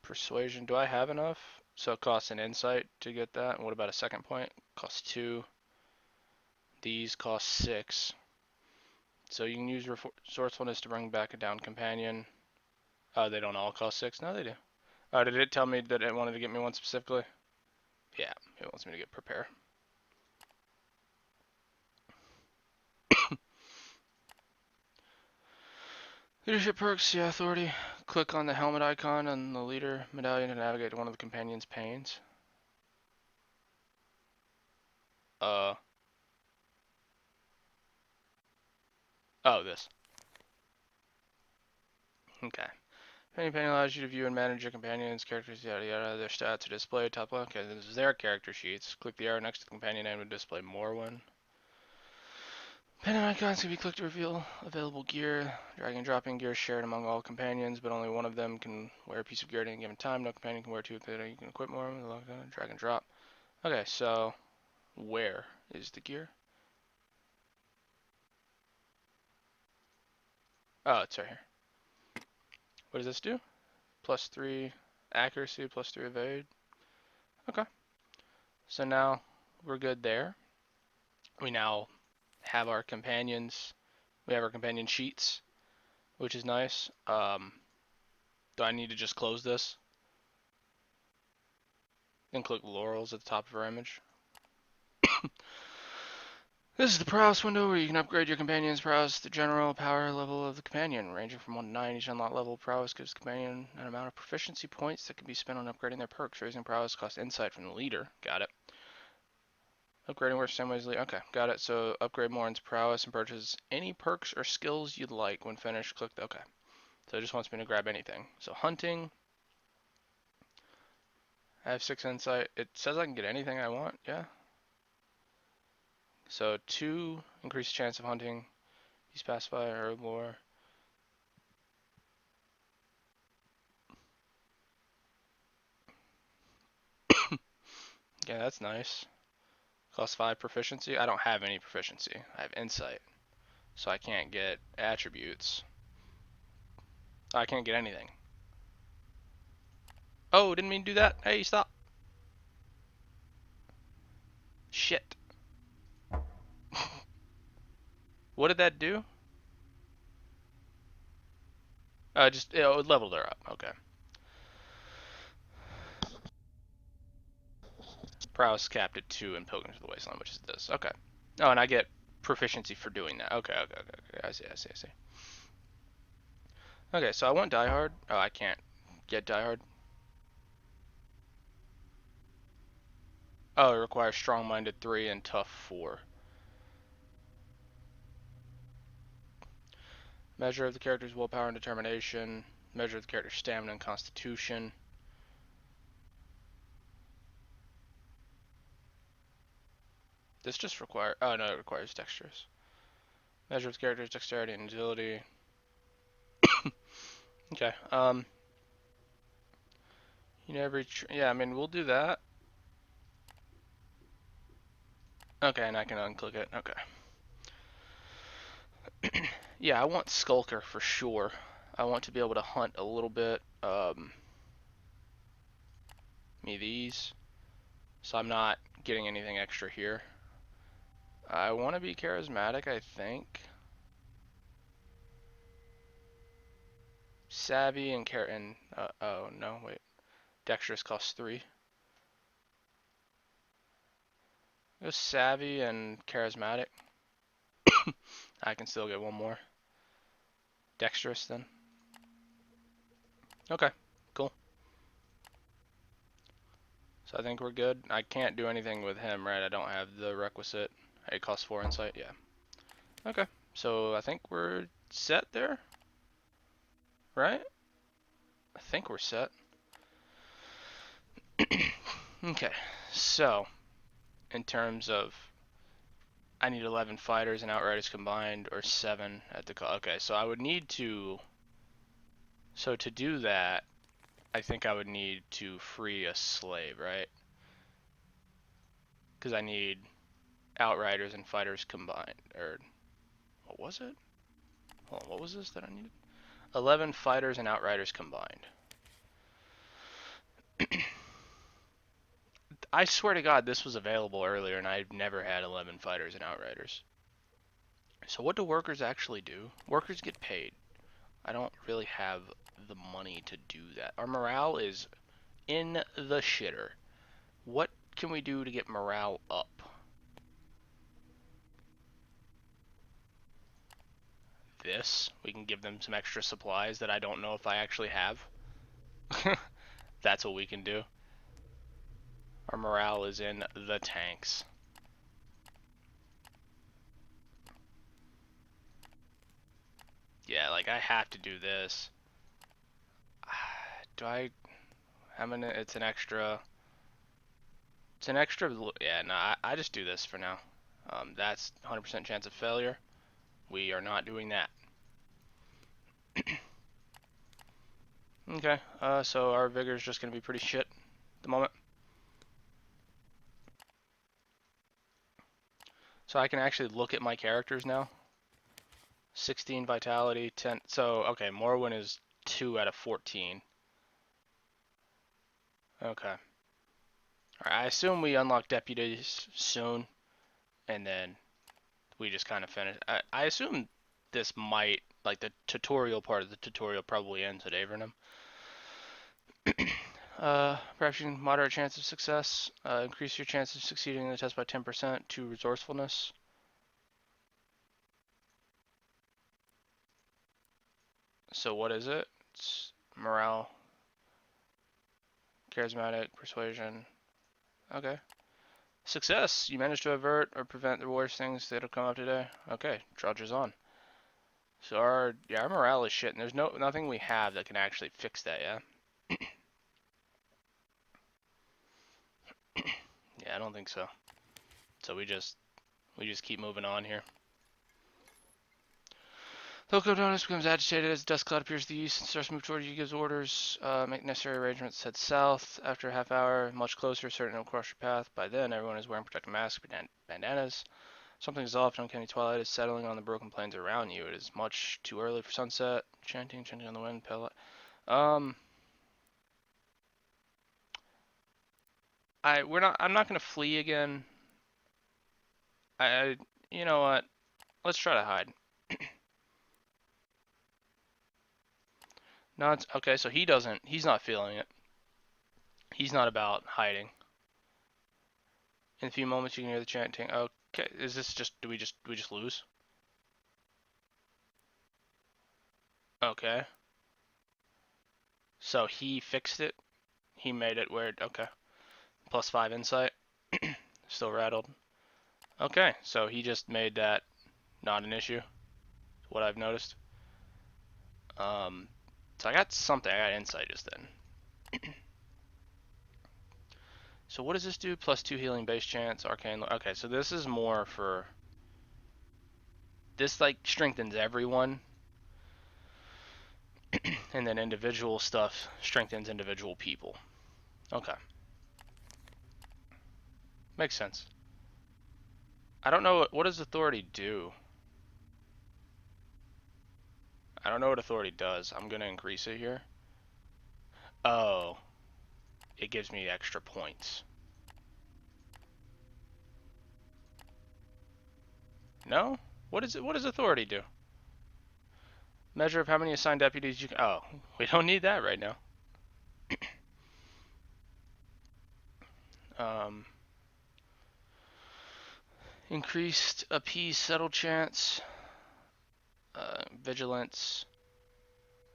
Persuasion, do I have enough? So it costs an insight to get that. And what about a second point? Costs 2. These cost 6. So you can use resourcefulness to bring back a downed companion. They don't all cost 6? No, they do. Did it tell me that it wanted to get me one specifically? Yeah, it wants me to get prepare. Leadership perks, yeah, authority. Click on the helmet icon on the leader medallion to navigate to one of the companion's panes. Uh, oh, this. Okay. Companion pane allows you to view and manage your companions, characters, yada yada. Their stats are displayed. Top left. Okay, this is their character sheets. Click the arrow next to the companion name to display more one. Pen and icons can be clicked to reveal available gear. Drag and dropping gear is shared among all companions, but only one of them can wear a piece of gear at any given time. No companion can wear two. You can equip more. Drag and drop. Okay, so where is the gear? Oh, it's right here. What does this do? +3 accuracy, +3 evade. Okay. So now we're good there. We now have our companions. We have our companion sheets, which is nice. Do I need to just close this and click Laurels at the top of our image? This is the prowess window where you can upgrade your companion's prowess to the general power level of the companion, ranging from 1 to 9. Each unlocked level of prowess gives the companion an amount of proficiency points that can be spent on upgrading their perks. Raising prowess costs insight from the leader. Got it. Upgrading works same way as the leader. Okay, got it. So upgrade more into prowess and purchase any perks or skills you'd like. When finished, click the OK. So it just wants me to grab anything. So hunting. I have 6 insight. It says I can get anything I want. Yeah. So 2 increased chance of hunting. Use pacify or lore. Yeah, that's nice. Cost 5 proficiency. I don't have any proficiency. I have insight. So I can't get attributes. I can't get anything. Oh, didn't mean to do that. Hey, stop. Shit. What did that do? It leveled her up. Okay. Prowess capped at 2 and Pilgrims of the Wasteland, which is this. Okay. Oh, and I get proficiency for doing that. Okay. I see. Okay, so I want Die Hard. Oh, I can't get Die Hard. Oh, it requires Strong-Minded 3 and Tough 4. Measure of the character's willpower and determination. Measure of the character's stamina and constitution. This just requires... Oh, no, it requires dexterous. Measure of the character's dexterity and agility. Okay, you never... Yeah, I mean, we'll do that. Okay, and I can unclick it. Okay. Yeah, I want Skulker for sure. I want to be able to hunt a little bit. Me these. So I'm not getting anything extra here. I want to be charismatic, I think. Savvy and oh no, wait. Dexterous costs 3. Go savvy and charismatic. I can still get one more. Dexterous then. Okay, cool. So I think we're good. I can't do anything with him, right? I don't have the requisite. It costs 4 insight, yeah. Okay, so I think we're set there, right? I think we're set. Okay, so in terms of I need 11 fighters and outriders combined, or 7 at the okay, so I would need to. So to do that, I think I would need to free a slave, right? Because I need outriders and fighters combined. Or what was it? Hold on, what was this that I needed? 11 fighters and outriders combined. I swear to God, this was available earlier, and I've never had 11 fighters and outriders. So what do workers actually do? Workers get paid. I don't really have the money to do that. Our morale is in the shitter. What can we do to get morale up? This. We can give them some extra supplies that I don't know if I actually have. That's what we can do. Our morale is in the tanks. Yeah, like I have to do this. Do I? How many? It's an extra. It's an extra. Yeah, no, I just do this for now. That's 100% chance of failure. We are not doing that. Okay, so our vigor is just going to be pretty shit at the moment. So I can actually look at my characters now. 16 vitality, 10. So, okay, Morrowind is 2 out of 14. Okay. Alright, I assume we unlock deputies soon, and then we just kind of finish. I assume this might, like the tutorial part of the tutorial probably ends at Avernum. Perhaps you can moderate chance of success. Increase your chance of succeeding in the test by 10% to resourcefulness. So what is it? It's morale, charismatic, persuasion. Okay. Success! You managed to avert or prevent the worst things that'll come up today. Okay, Drudge's on. So our morale is shit, and there's nothing we have that can actually fix that, yeah? Yeah, I don't think so. So we just keep moving on here. Locodonis becomes agitated as a dust cloud appears to the east and starts to move toward you. He gives orders, make necessary arrangements, head south. After a half hour, much closer, certain it'll cross your path. By then, everyone is wearing protective masks, bandanas. Something soft and uncanny twilight is settling on the broken plains around you. It is much too early for sunset. Chanting on the wind, pale light. I'm not gonna flee again. You know what? Let's try to hide. No, it's okay. So he's not feeling it. He's not about hiding. In a few moments, you can hear the chanting. Okay, is this just do we just lose? Okay, so he fixed it. He made it where okay, +5 insight. Still rattled. Okay, so he just made that not an issue. What I've noticed. Um, so I got something. I got insight just then. So what does this do? +2 healing base chance, arcane. Okay, so this is more for this like strengthens everyone, and then individual stuff strengthens individual people. Okay, makes sense. I don't know what does authority do. I don't know what authority does. I'm gonna increase it here. Oh, it gives me extra points. No? What is it? What does authority do? Measure of how many assigned deputies you can. Oh, we don't need that right now. Um, increased appease settle chance, vigilance,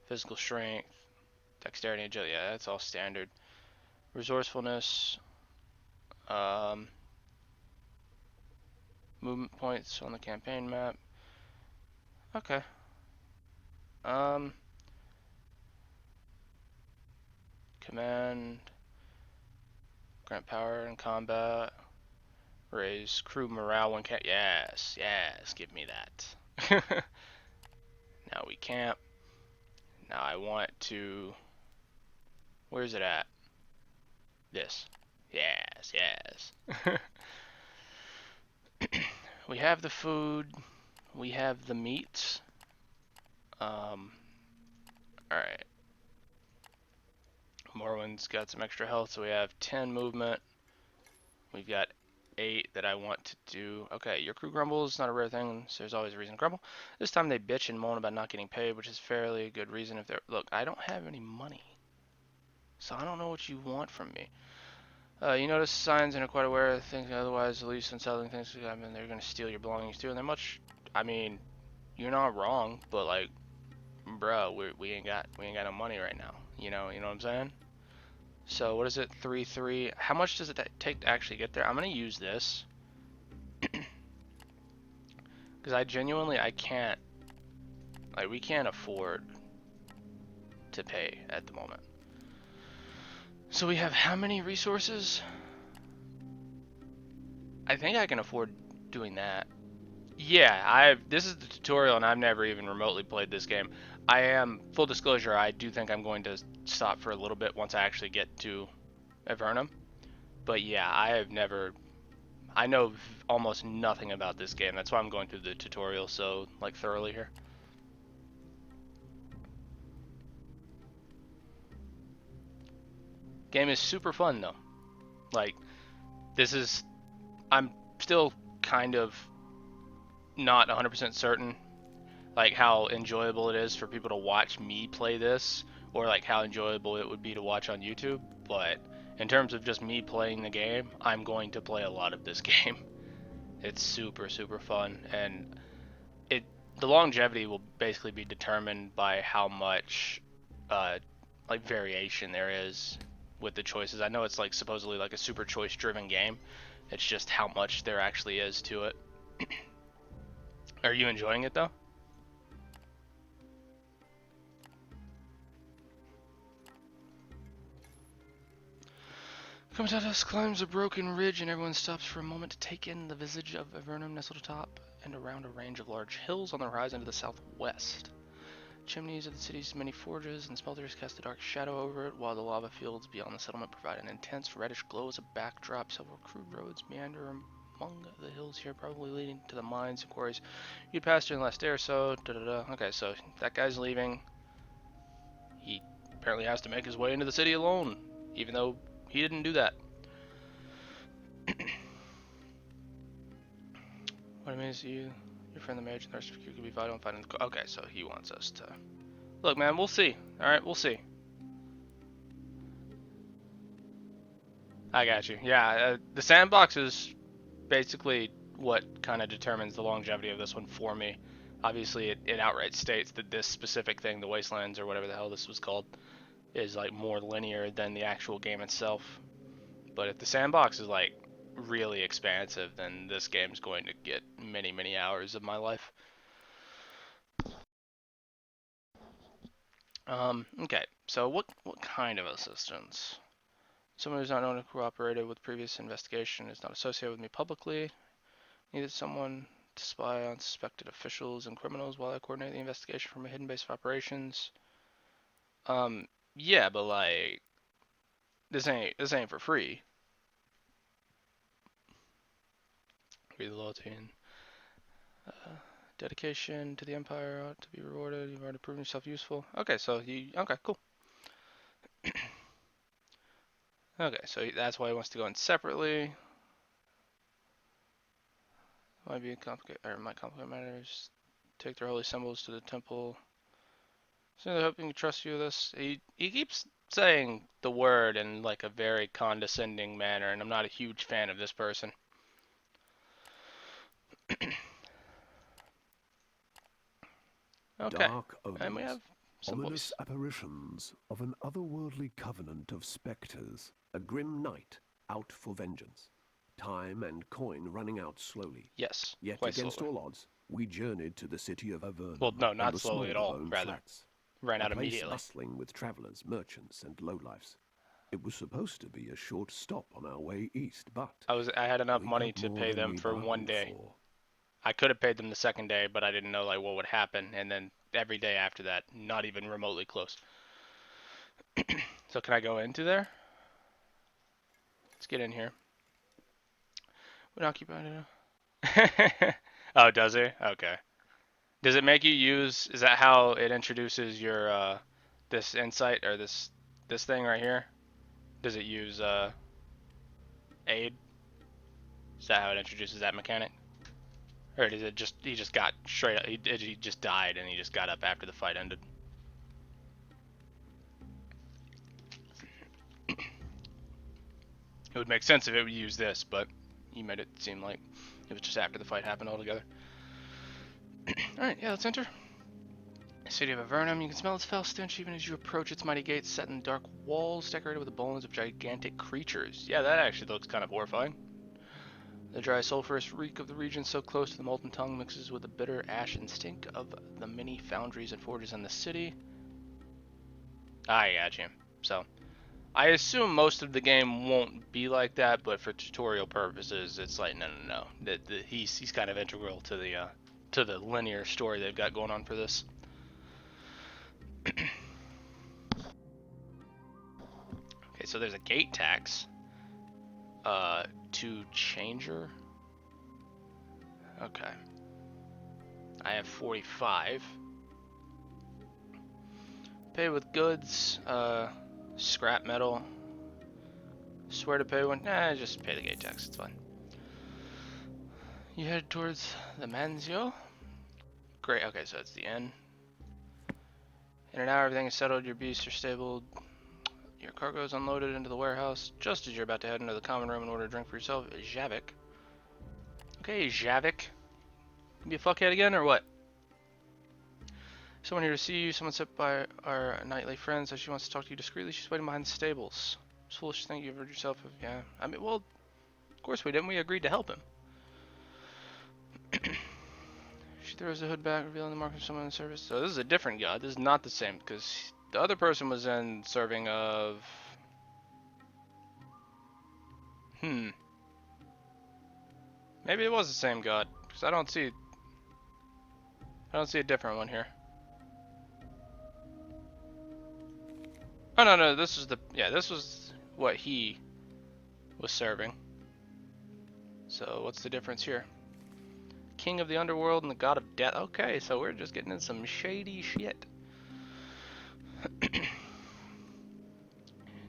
physical strength, dexterity, agility. Yeah, that's all standard. Resourcefulness, um, movement points on the campaign map. Okay. Um, command, grant power in combat, raise crew morale when camp. Yes, yes, give me that. Now we camp. Now I want to. Where's it at? This. Yes, yes. We have the food. We have the meats. Alright. Morwen's got some extra health, so we have 10 movement. We've got 8 that I want to do. Okay, your crew grumbles. Not a rare thing, so there's always a reason to grumble. This time they bitch and moan about not getting paid, which is fairly a good reason if they're. Look, I don't have any money, so I don't know what you want from me. You notice signs and are quite aware of things otherwise, at least when selling things, I mean, they're going to steal your belongings too, and they're much. I mean, you're not wrong, but like, bro, we ain't got no money right now. You know what I'm saying? So what is it? 3-3. How much does it take to actually get there? I'm gonna use this because I can't like we can't afford to pay at the moment. So we have how many resources? I think I can afford doing that. Yeah, this is the tutorial and I've never even remotely played this game. I am full disclosure, I do think I'm going to stop for a little bit once I actually get to Avernum. But yeah, I know almost nothing about this game. That's why I'm going through the tutorial so like thoroughly here. Game is super fun though. Like this is I'm still kind of not 100% certain like how enjoyable it is for people to watch me play this or like how enjoyable it would be to watch on YouTube, but in terms of just me playing the game, I'm going to play a lot of this game. It's super fun and it the longevity will basically be determined by how much uh like variation there is with the choices. I know it's like supposedly like a super choice driven game. It's just how much there actually is to it. Are you enjoying it though? Comes at us, climbs a broken ridge, and everyone stops for a moment to take in the visage of Avernum nestled atop and around a range of large hills on the horizon to the southwest. Chimneys of the city's many forges and smelters cast a dark shadow over it, while the lava fields beyond the settlement provide an intense reddish glow as a backdrop. Several crude roads meander among the hills here, probably leading to the mines and quarries you'd passed during the last day or so. Okay, so that guy's leaving. He apparently has to make his way into the city alone, even though he didn't do that. What it means to you, your friend the mage, and the rest of you could be vital in fighting the. Okay, so he wants us to. Look, man, we'll see. All right, we'll see. I got you. Yeah, the sandbox is basically what kind of determines the longevity of this one for me. Obviously, it outright states that this specific thing, the Wastelands or whatever the hell this was called, is like more linear than the actual game itself. But if the sandbox is like really expansive, then this game's going to get many, many hours of my life. Okay, so what kind of assistance? Someone who's not known to cooperated with previous investigation is not associated with me publicly. Needed someone to spy on suspected officials and criminals while I coordinate the investigation from a hidden base of operations. Um, yeah, but like this ain't for free. Read the loyalty and dedication to the Empire ought to be rewarded. You've already proven yourself useful. Okay, so okay, cool. Okay, so that's why he wants to go in separately. Might be complicated, or might complicate matters. Take their holy symbols to the temple. So they're hoping to trust you with this. He keeps saying the word in like a very condescending manner, and I'm not a huge fan of this person. Okay, Dark and we omens, have some ominous voice. apparitions of an otherworldly covenant of spectres, a grim night out for vengeance. Time and coin running out slowly. Yes, Yet quite against slowly. all odds, we journeyed to the city of Well, Avernum no, and not the slowly at small all. bone Rather, flats, ran a out place immediately. bustling with travellers, merchants, and lowlifes. It was supposed to be a short stop on our way east, but I had enough we money got to more pay than them we for one bargained day. for. I could have paid them the second day, but I didn't know like what would happen, and then every day after that, not even remotely close. So can I go into there? Let's get in here. What occupied it? Oh, does he? Okay. Does it make you use? Is that how it introduces your this insight or this thing right here? Does it use aid? Is that how it introduces that mechanic? Or does it just he just got straight up, he just died and he just got up after the fight ended? It would make sense if it would use this, but you made it seem like it was just after the fight happened altogether. Alright, yeah, let's enter. City of Avernum, you can smell its foul stench even as you approach its mighty gates set in dark walls decorated with the bones of gigantic creatures. Yeah, that actually looks kind of horrifying. The dry sulphurous reek of the region so close to the molten tongue mixes with the bitter ashen stink of the many foundries and forges in the city. I got you. So, I assume most of the game won't be like that, but for tutorial purposes, it's like no. He's kind of integral to the linear story they've got going on for this. Okay, so there's a gate tax. To changer. Okay. I have 45. Pay with goods. Scrap metal. Swear to pay when. Nah, just pay the gate tax. It's fine. You head towards the Manzio. Great. Okay, so it's the inn. In an hour, everything is settled. Your beasts are stabled. Your cargo is unloaded into the warehouse. Just as you're about to head into the common room and order a drink for yourself, Javik. Okay, Javik. You be a fuckhead again or what? Someone here to see you. Someone sent by our nightly friend, so she wants to talk to you discreetly. She's waiting behind the stables. It's foolish to think you've heard yourself of. Yeah. I mean, well, of course we didn't. We agreed to help him. She throws the hood back, revealing the mark of someone in service. So this is a different god. This is not the same, because the other person was in serving of. Hmm. Maybe it was the same god, because I don't see a different one here. Oh no, this is this was what he was serving. So what's the difference here? King of the underworld and the god of death. Okay, so we're just getting in some shady shit.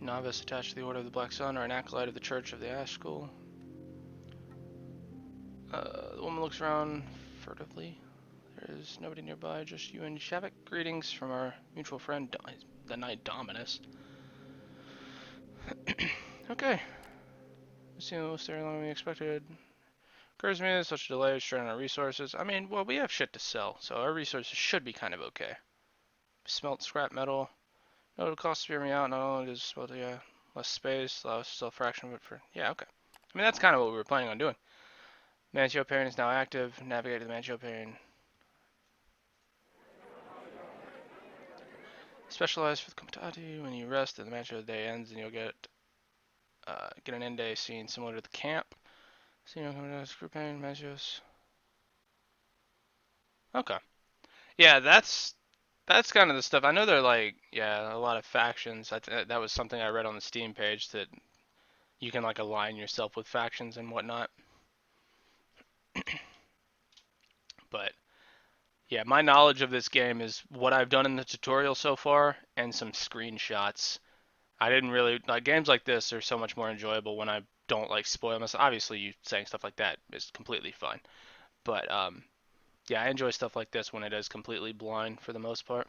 Novice attached to the Order of the Black Sun or an acolyte of the Church of the Ash School. The woman looks around furtively. There is nobody nearby, just you and Shavik. Greetings from our mutual friend, the Knight Dominus. Okay. seeing a little staying longer than we expected. Occurs to me that such a delay is straining our resources. I mean, well, we have shit to sell, so our resources should be kind of okay. Smelt scrap metal. No, it costs to hear me out. Not only does smelt, yeah, less space, allows still a fraction of it for, yeah, okay. I mean, that's kind of what we were planning on doing. Mantio pairing is now active. Navigate to the Mantio pairing. Specialized for the Komitati. When you rest, and the Mantio day ends, and you'll get an end day scene similar to the camp. So you know, Komitati, screw pain, Mantios. Okay. Yeah, that's kind of the stuff. I know they're like, yeah, a lot of factions. That was something I read on the Steam page that you can like align yourself with factions and whatnot. But yeah, my knowledge of this game is what I've done in the tutorial so far and some screenshots. I didn't really like games like this are so much more enjoyable when I don't like spoil myself. Obviously, you saying stuff like that is completely fine. But yeah, I enjoy stuff like this when it is completely blind for the most part.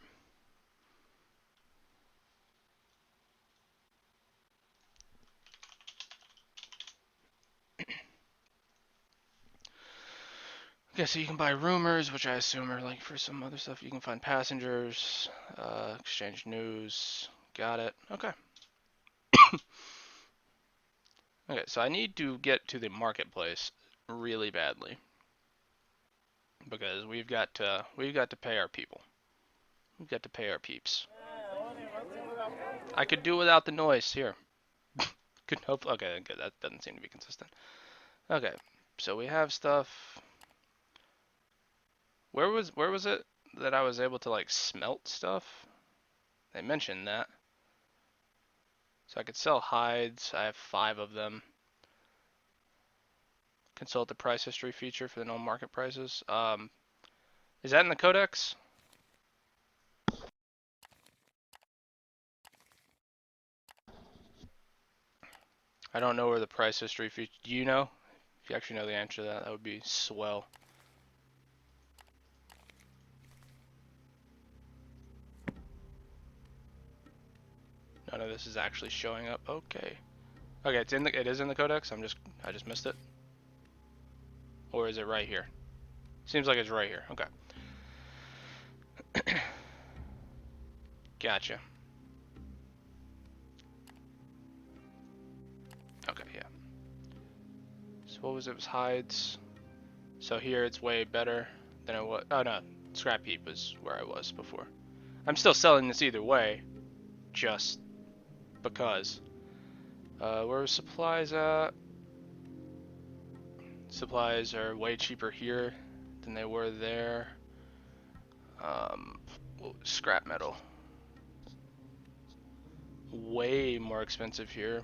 Okay, so you can buy rumors, which I assume are like for some other stuff. You can find passengers, exchange news. Got it. Okay. Okay, so I need to get to the marketplace really badly because we've got to pay our people. We've got to pay our peeps. I could do without the noise here. Could hope. Okay, good. That doesn't seem to be consistent. Okay, so we have stuff. Where was it that I was able to like smelt stuff? They mentioned that. So I could sell hides. I have 5 of them. Consult the price history feature for the known market prices. Is that in the codex? I don't know where the price history feature. Do you know? If you actually know the answer to that, that would be swell. None of this is actually showing up. Okay. Okay, it is in the codex. I just missed it. Or is it right here? Seems like it's right here. Okay. Gotcha. Okay, yeah. So what was it? It was hides. So here it's way better than it was. Oh no, scrap heap is where I was before. I'm still selling this either way, just because. Where are supplies at? Supplies are way cheaper here than they were there. Um, Scrap metal. Way more expensive here.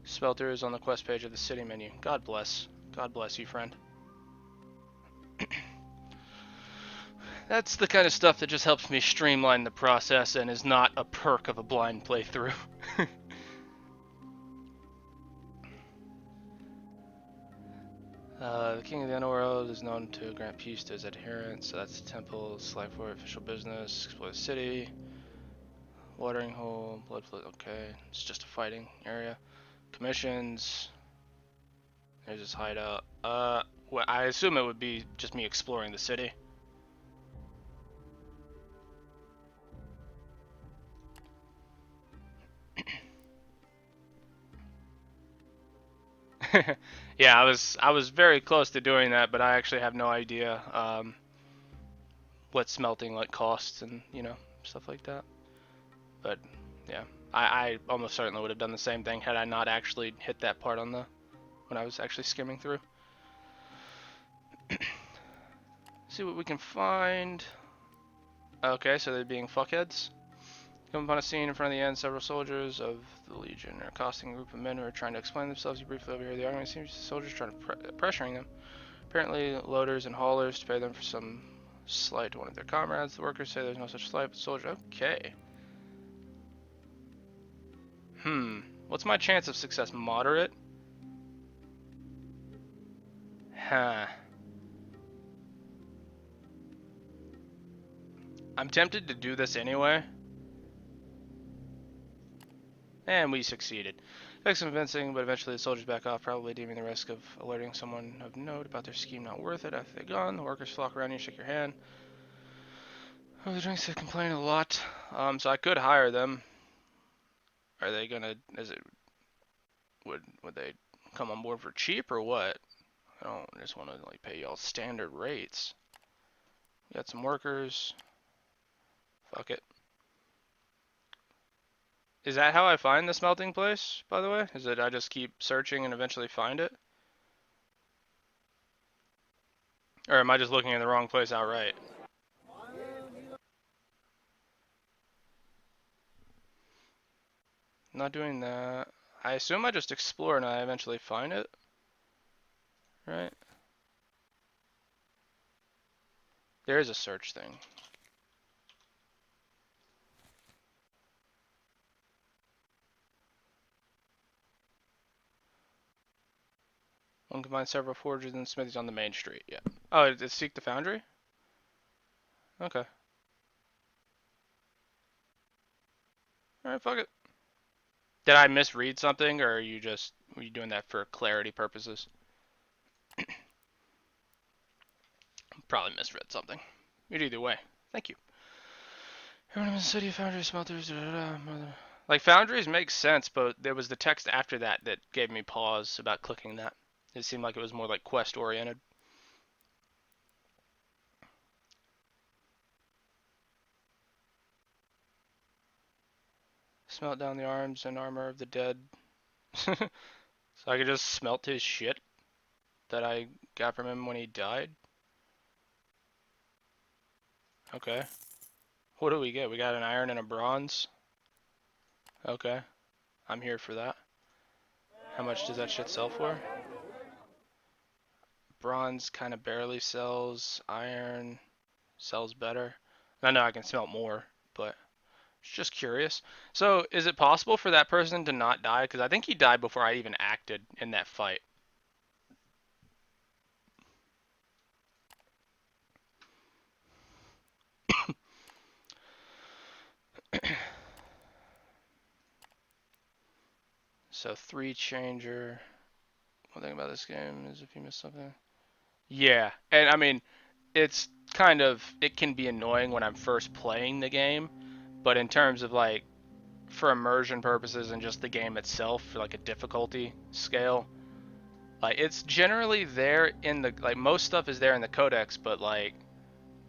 Smelter is on the quest page of the city menu. God bless. God bless you, friend. That's the kind of stuff that just helps me streamline the process and is not a perk of a blind playthrough. The King of the Underworld is known to grant peace to his adherents, so that's the temple, life for official business, explore the city, watering hole, blood flood, okay, it's just a fighting area. Commissions, there's his hideout. Well, I assume it would be just me exploring the city. Yeah, I was very close to doing that, but I actually have no idea what smelting like costs and stuff like that. But yeah, I almost certainly would have done the same thing had I not actually hit that part on the when I was actually skimming through. See what we can find. Okay, so they're being fuckheads. Come upon a scene in front of the inn, several soldiers of the Legion are accosting a group of men who are trying to explain themselves. You briefly overhear the argument. It seems the soldiers trying to pressuring them. Apparently, loaders and haulers to pay them for some slight to one of their comrades. The workers say there's no such slight, but soldier. Okay. What's my chance of success? Moderate? Huh. I'm tempted to do this anyway. And we succeeded. Took some convincing, but eventually the soldiers back off, probably deeming the risk of alerting someone of note about their scheme not worth it. After they're gone, the workers flock around you, shake your hand. Oh, the drinks have complained a lot. So I could hire them. Are they gonna? Would they come on board for cheap or what? I don't just want to like pay y'all standard rates. Got some workers. Fuck it. Is that how I find the smelting place, by the way? Is it I just keep searching and eventually find it? Or am I just looking in the wrong place outright? Not doing that. I assume I just explore and I eventually find it, right? There is a search thing. One can find several forges and smithies on the main street. Yeah. Oh, it's Seek the Foundry? Okay. Alright, fuck it. Did I misread something, or were you doing that for clarity purposes? Probably misread something. Either way. Thank you. Everyone in the city, foundries, smelters, like foundries makes sense, but there was the text after that that gave me pause about clicking that. It seemed like it was more like quest oriented. Smelt down the arms and armor of the dead. So I could just smelt his shit that I got from him when he died. Okay. What do we get? We got an iron and a bronze. Okay. I'm here for that. How much does that shit sell for? Bronze kind of barely sells. Iron sells better. I know I can smelt more, but just curious. So, is it possible for that person to not die? Because I think he died before I even acted in that fight. So, 3 changer. One thing about this game is if you miss something. Yeah, and I mean, it can be annoying when I'm first playing the game, but in terms of like, for immersion purposes and just the game itself, for like a difficulty scale, like it's generally there in the, like most stuff is there in the codex, but like,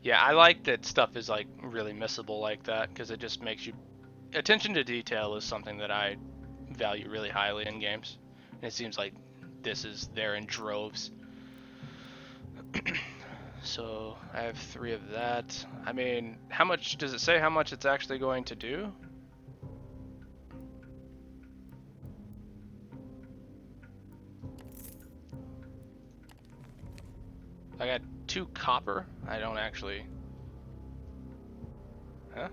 yeah, I like that stuff is like really missable like that because it just makes you, attention to detail is something that I value really highly in games. And it seems like this is there in droves. So I have 3 of that. I mean, how much does it say how much it's actually going to do? I got 2 copper. I don't actually. Huh?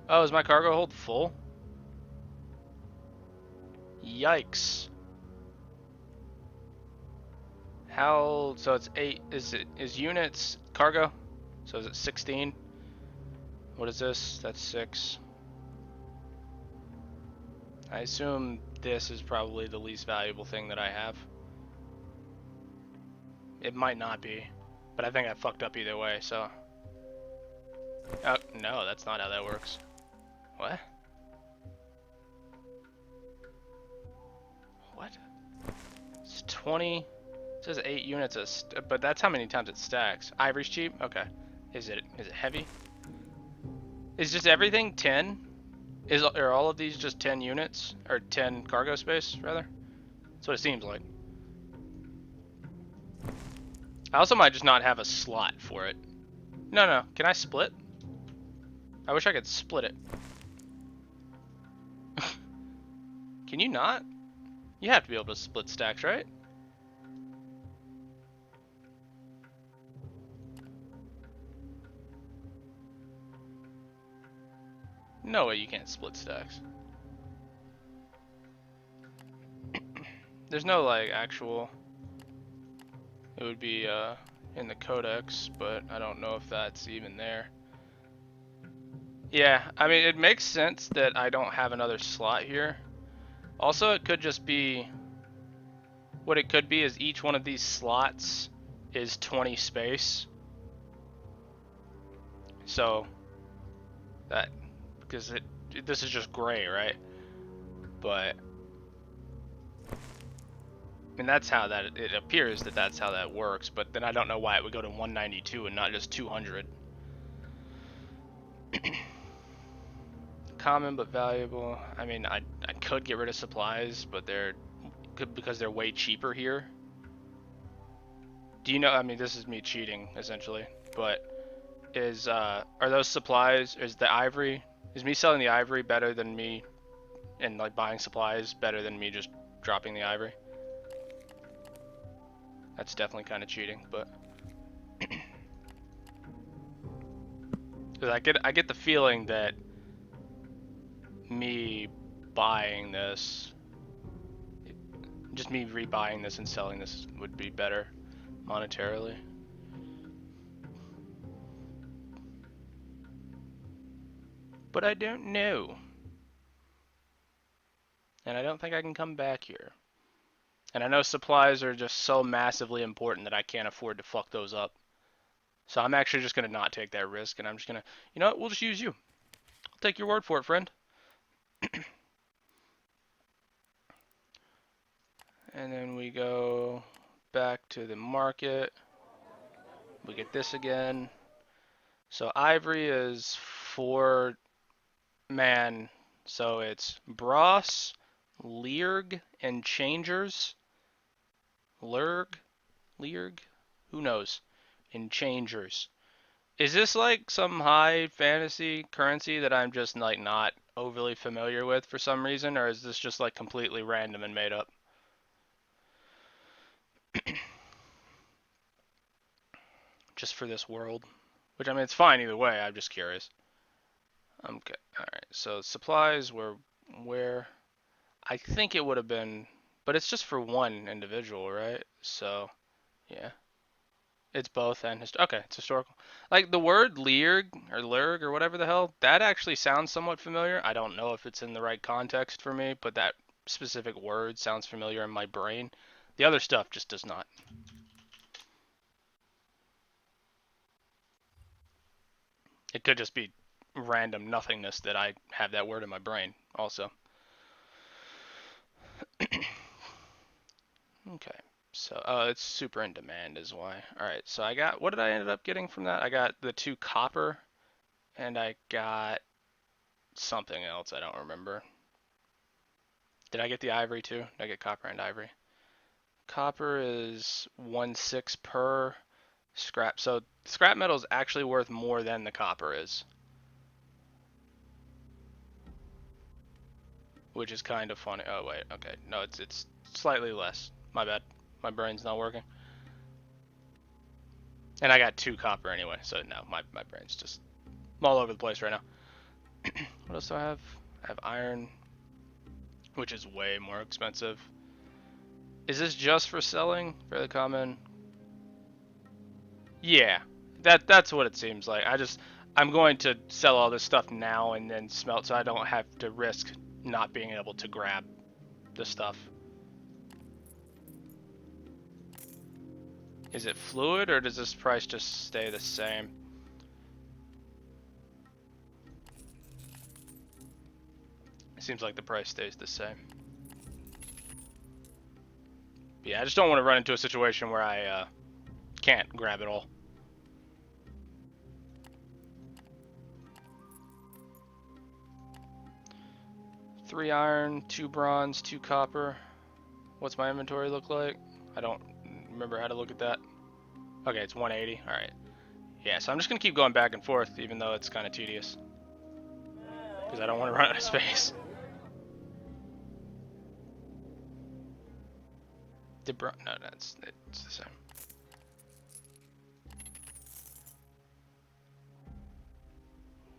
Oh, is my cargo hold full? Yikes. How? So it's 8. Is units cargo? So is it 16? What is this? That's 6. I assume this is probably the least valuable thing that I have. It might not be, but I think I fucked up either way, so. Oh, no, that's not how that works. What? What? It's 20. It says 8 units, but that's how many times it stacks. Ivory's cheap? Okay. Is it heavy? Is just everything 10? Are all of these just 10 units? Or 10 cargo space, rather? That's what it seems like. I also might just not have a slot for it. No, no. Can I split? I wish I could split it. Can you not? You have to be able to split stacks, right? No way you can't split stacks. There's no, like, actual... It would be, in the codex, but I don't know if that's even there. Yeah, I mean, it makes sense that I don't have another slot here. Also, it could just be... What it could be is each one of these slots is 20 space. So, that... Because this is just gray, right? But... I mean, that's how that... It appears that that's how that works, but then I don't know why it would go to 192 and not just 200. Common but valuable. I mean, I could get rid of supplies, but they're... Because they're way cheaper here. Do you know, I mean, this is me cheating, essentially, but are those supplies, is the ivory, is me selling the ivory better than me, and like buying supplies better than me just dropping the ivory? That's definitely kind of cheating, but because I get the feeling that me buying this, just me rebuying this and selling this would be better monetarily. But I don't know. And I don't think I can come back here. And I know supplies are just so massively important that I can't afford to fuck those up. So I'm actually just going to not take that risk, and I'm just going to, you know what, we'll just use you. I'll take your word for it, friend. And then we go back to the market. We get this again. So ivory is 4 man. So it's Bros, Learg, and Changers. Lurg? Learg? Who knows? And Changers. Is this like some high fantasy currency that I'm just like not overly familiar with for some reason, or is this just like completely random and made up? Just for this world? Which I mean, it's fine either way. I'm just curious. Okay, all right. So supplies were where I think it would have been, but it's just for one individual, right? So yeah, it's both and okay, it's historical. Like the word Learg or Lurg or whatever the hell, that actually sounds somewhat familiar. I don't know if it's in the right context for me, but that specific word sounds familiar in my brain. The other stuff just does not. It could just be random nothingness that I have that word in my brain also. Okay. So, it's super in demand is why. All right. So I got, what did I end up getting from that? I got the 2 copper and I got something else. I don't remember. Did I get the ivory too? Did I get copper and ivory? Copper is 1/6 per scrap. So scrap metal is actually worth more than the copper is, which is kind of funny. Oh wait, okay. No, it's slightly less. My bad. My brain's not working. And I got 2 copper anyway, so no, my brain's just all over the place right now. What else do I have? I have iron, which is way more expensive. Is this just for selling? Fairly common. Yeah, that's what it seems like. I'm going to sell all this stuff now and then smelt, so I don't have to risk not being able to grab the stuff. Is it fluid or does this price just stay the same? It seems like the price stays the same. But yeah, I just don't want to run into a situation where I can't grab it all. Three iron, 2 bronze, 2 copper. What's my inventory look like? I don't remember how to look at that. Okay, it's 180. All right. Yeah, so I'm just gonna keep going back and forth, even though it's kind of tedious, because I don't want to run out of space. No, it's the same.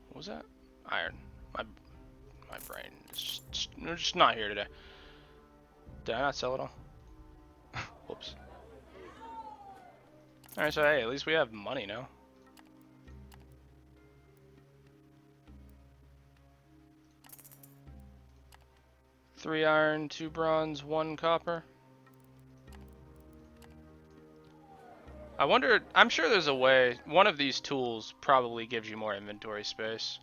What was that? Iron. My brain is just not here today. Did I not sell it all? Whoops. All right, so hey, at least we have money now. 3 iron, 2 bronze, 1 copper. I wonder, I'm sure there's a way, one of these tools probably gives you more inventory space.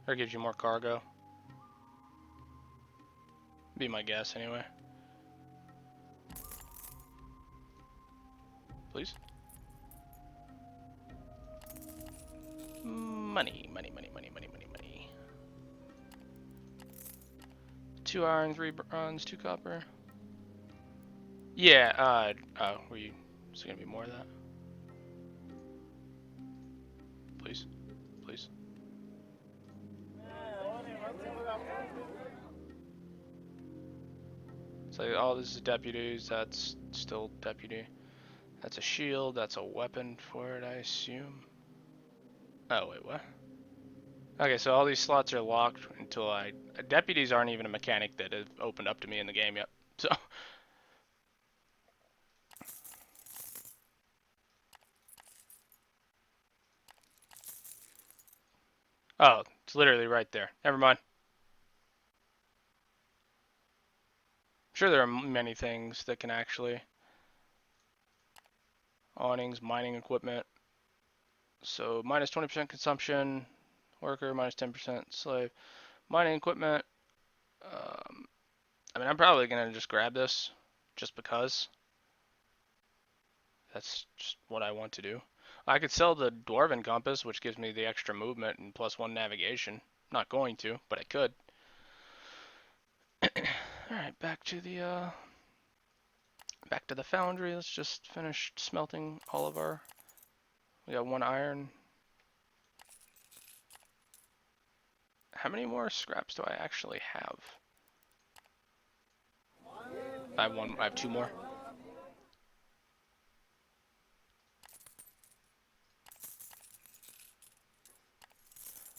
Or gives you more cargo. Be my guess anyway. Please. Money, money, money, money, money, money, money. 2 iron, 3 bronze, 2 copper. Yeah, oh, were you, is there gonna be more of that? Please, please. So, oh, this is deputies, that's still deputy. That's a shield, that's a weapon for it, I assume. Oh, wait, what? Okay, so all these slots are locked until deputies aren't even a mechanic that have opened up to me in the game yet. So, oh, it's literally right there. Never mind. I'm sure there are many things that can actually. Awnings, mining equipment. So minus 20% consumption, worker, minus 10% slave. Mining equipment. Um, I mean, I'm probably going to just grab this just because. That's just what I want to do. I could sell the Dwarven Compass, which gives me the extra movement and +1 navigation. Not going to, but I could. Alright, back to the foundry. Let's just finish smelting all of our. We got 1 iron. How many more scraps do I actually have? I have one. I have 2 more.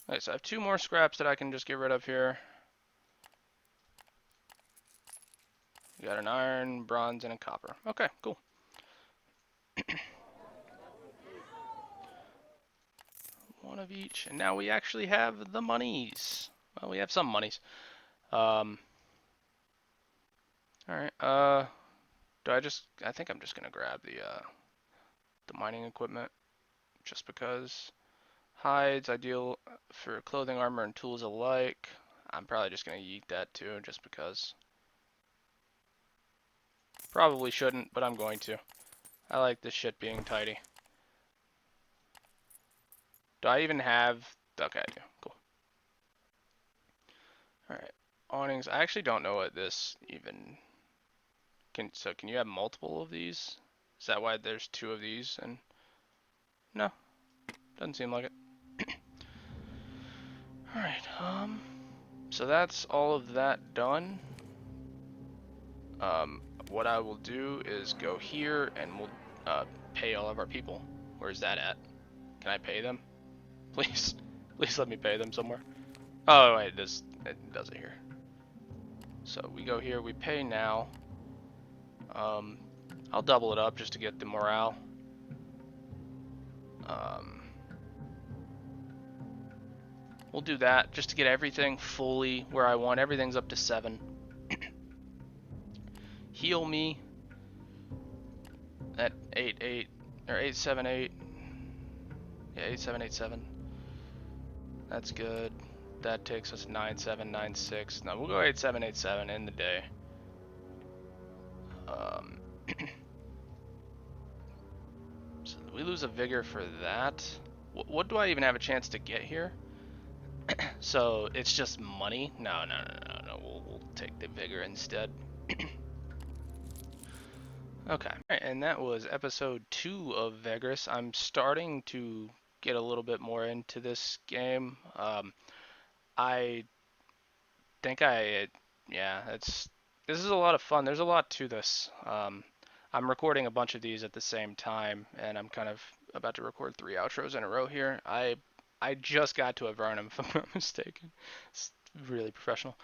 Okay, so I have 2 more scraps that I can just get rid of here. We got an iron, bronze, and a copper. Okay, cool. One of each, and now we actually have the monies. Well, we have some monies. All right. Do I just? I think I'm just gonna grab the mining equipment, just because. Hides, ideal for clothing, armor, and tools alike. I'm probably just gonna yeet that too, just because. Probably shouldn't, but I'm going to. I like this shit being tidy. Do I even have... Okay, I do. Cool. Alright. Awnings. I actually don't know what this even... So can you have multiple of these? Is that why there's 2 of these? And no, doesn't seem like it. Alright, so that's all of that done. What I will do is go here and we'll pay all of our people. Where's that at? Can I pay them? Please. Please let me pay them somewhere. Oh, wait, it does it here. So we go here, we pay now. I'll double it up just to get the morale. We'll do that just to get everything fully where I want. Everything's up to 7. Heal me at 8-8 or 8-7-8. Yeah, 8-7-8-7. That's good. That takes us 9-7, 9-6. No, we'll go 8-7-8-7 in the day. So we lose a vigor for that. What do I even have a chance to get here? So it's just money? No. We'll take the vigor instead. Okay, and that was episode 2 of Vagrus. I'm starting to get a little bit more into this game. I think this is a lot of fun. There's a lot to this. I'm recording a bunch of these at the same time, and I'm kind of about to record 3 outros in a row here. I just got to Avernum, if I'm not mistaken. It's really professional.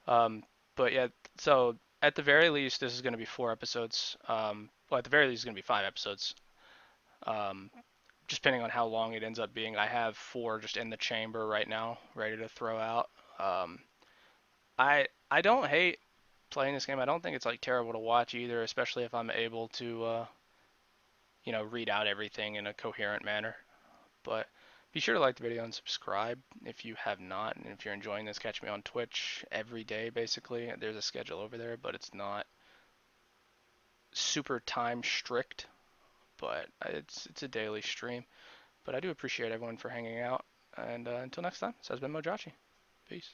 But yeah, so at the very least, this is going to be 4 episodes. Well, at the very least, it's going to be 5 episodes. Just depending on how long it ends up being. I have 4 just in the chamber right now, ready to throw out. I don't hate playing this game. I don't think it's like terrible to watch either, especially if I'm able to, read out everything in a coherent manner. But be sure to like the video and subscribe if you have not. And if you're enjoying this, catch me on Twitch every day, basically. There's a schedule over there, but it's not super time strict, but it's a daily stream. But I do appreciate everyone for hanging out. And until next time, this has been Mojachi. Peace.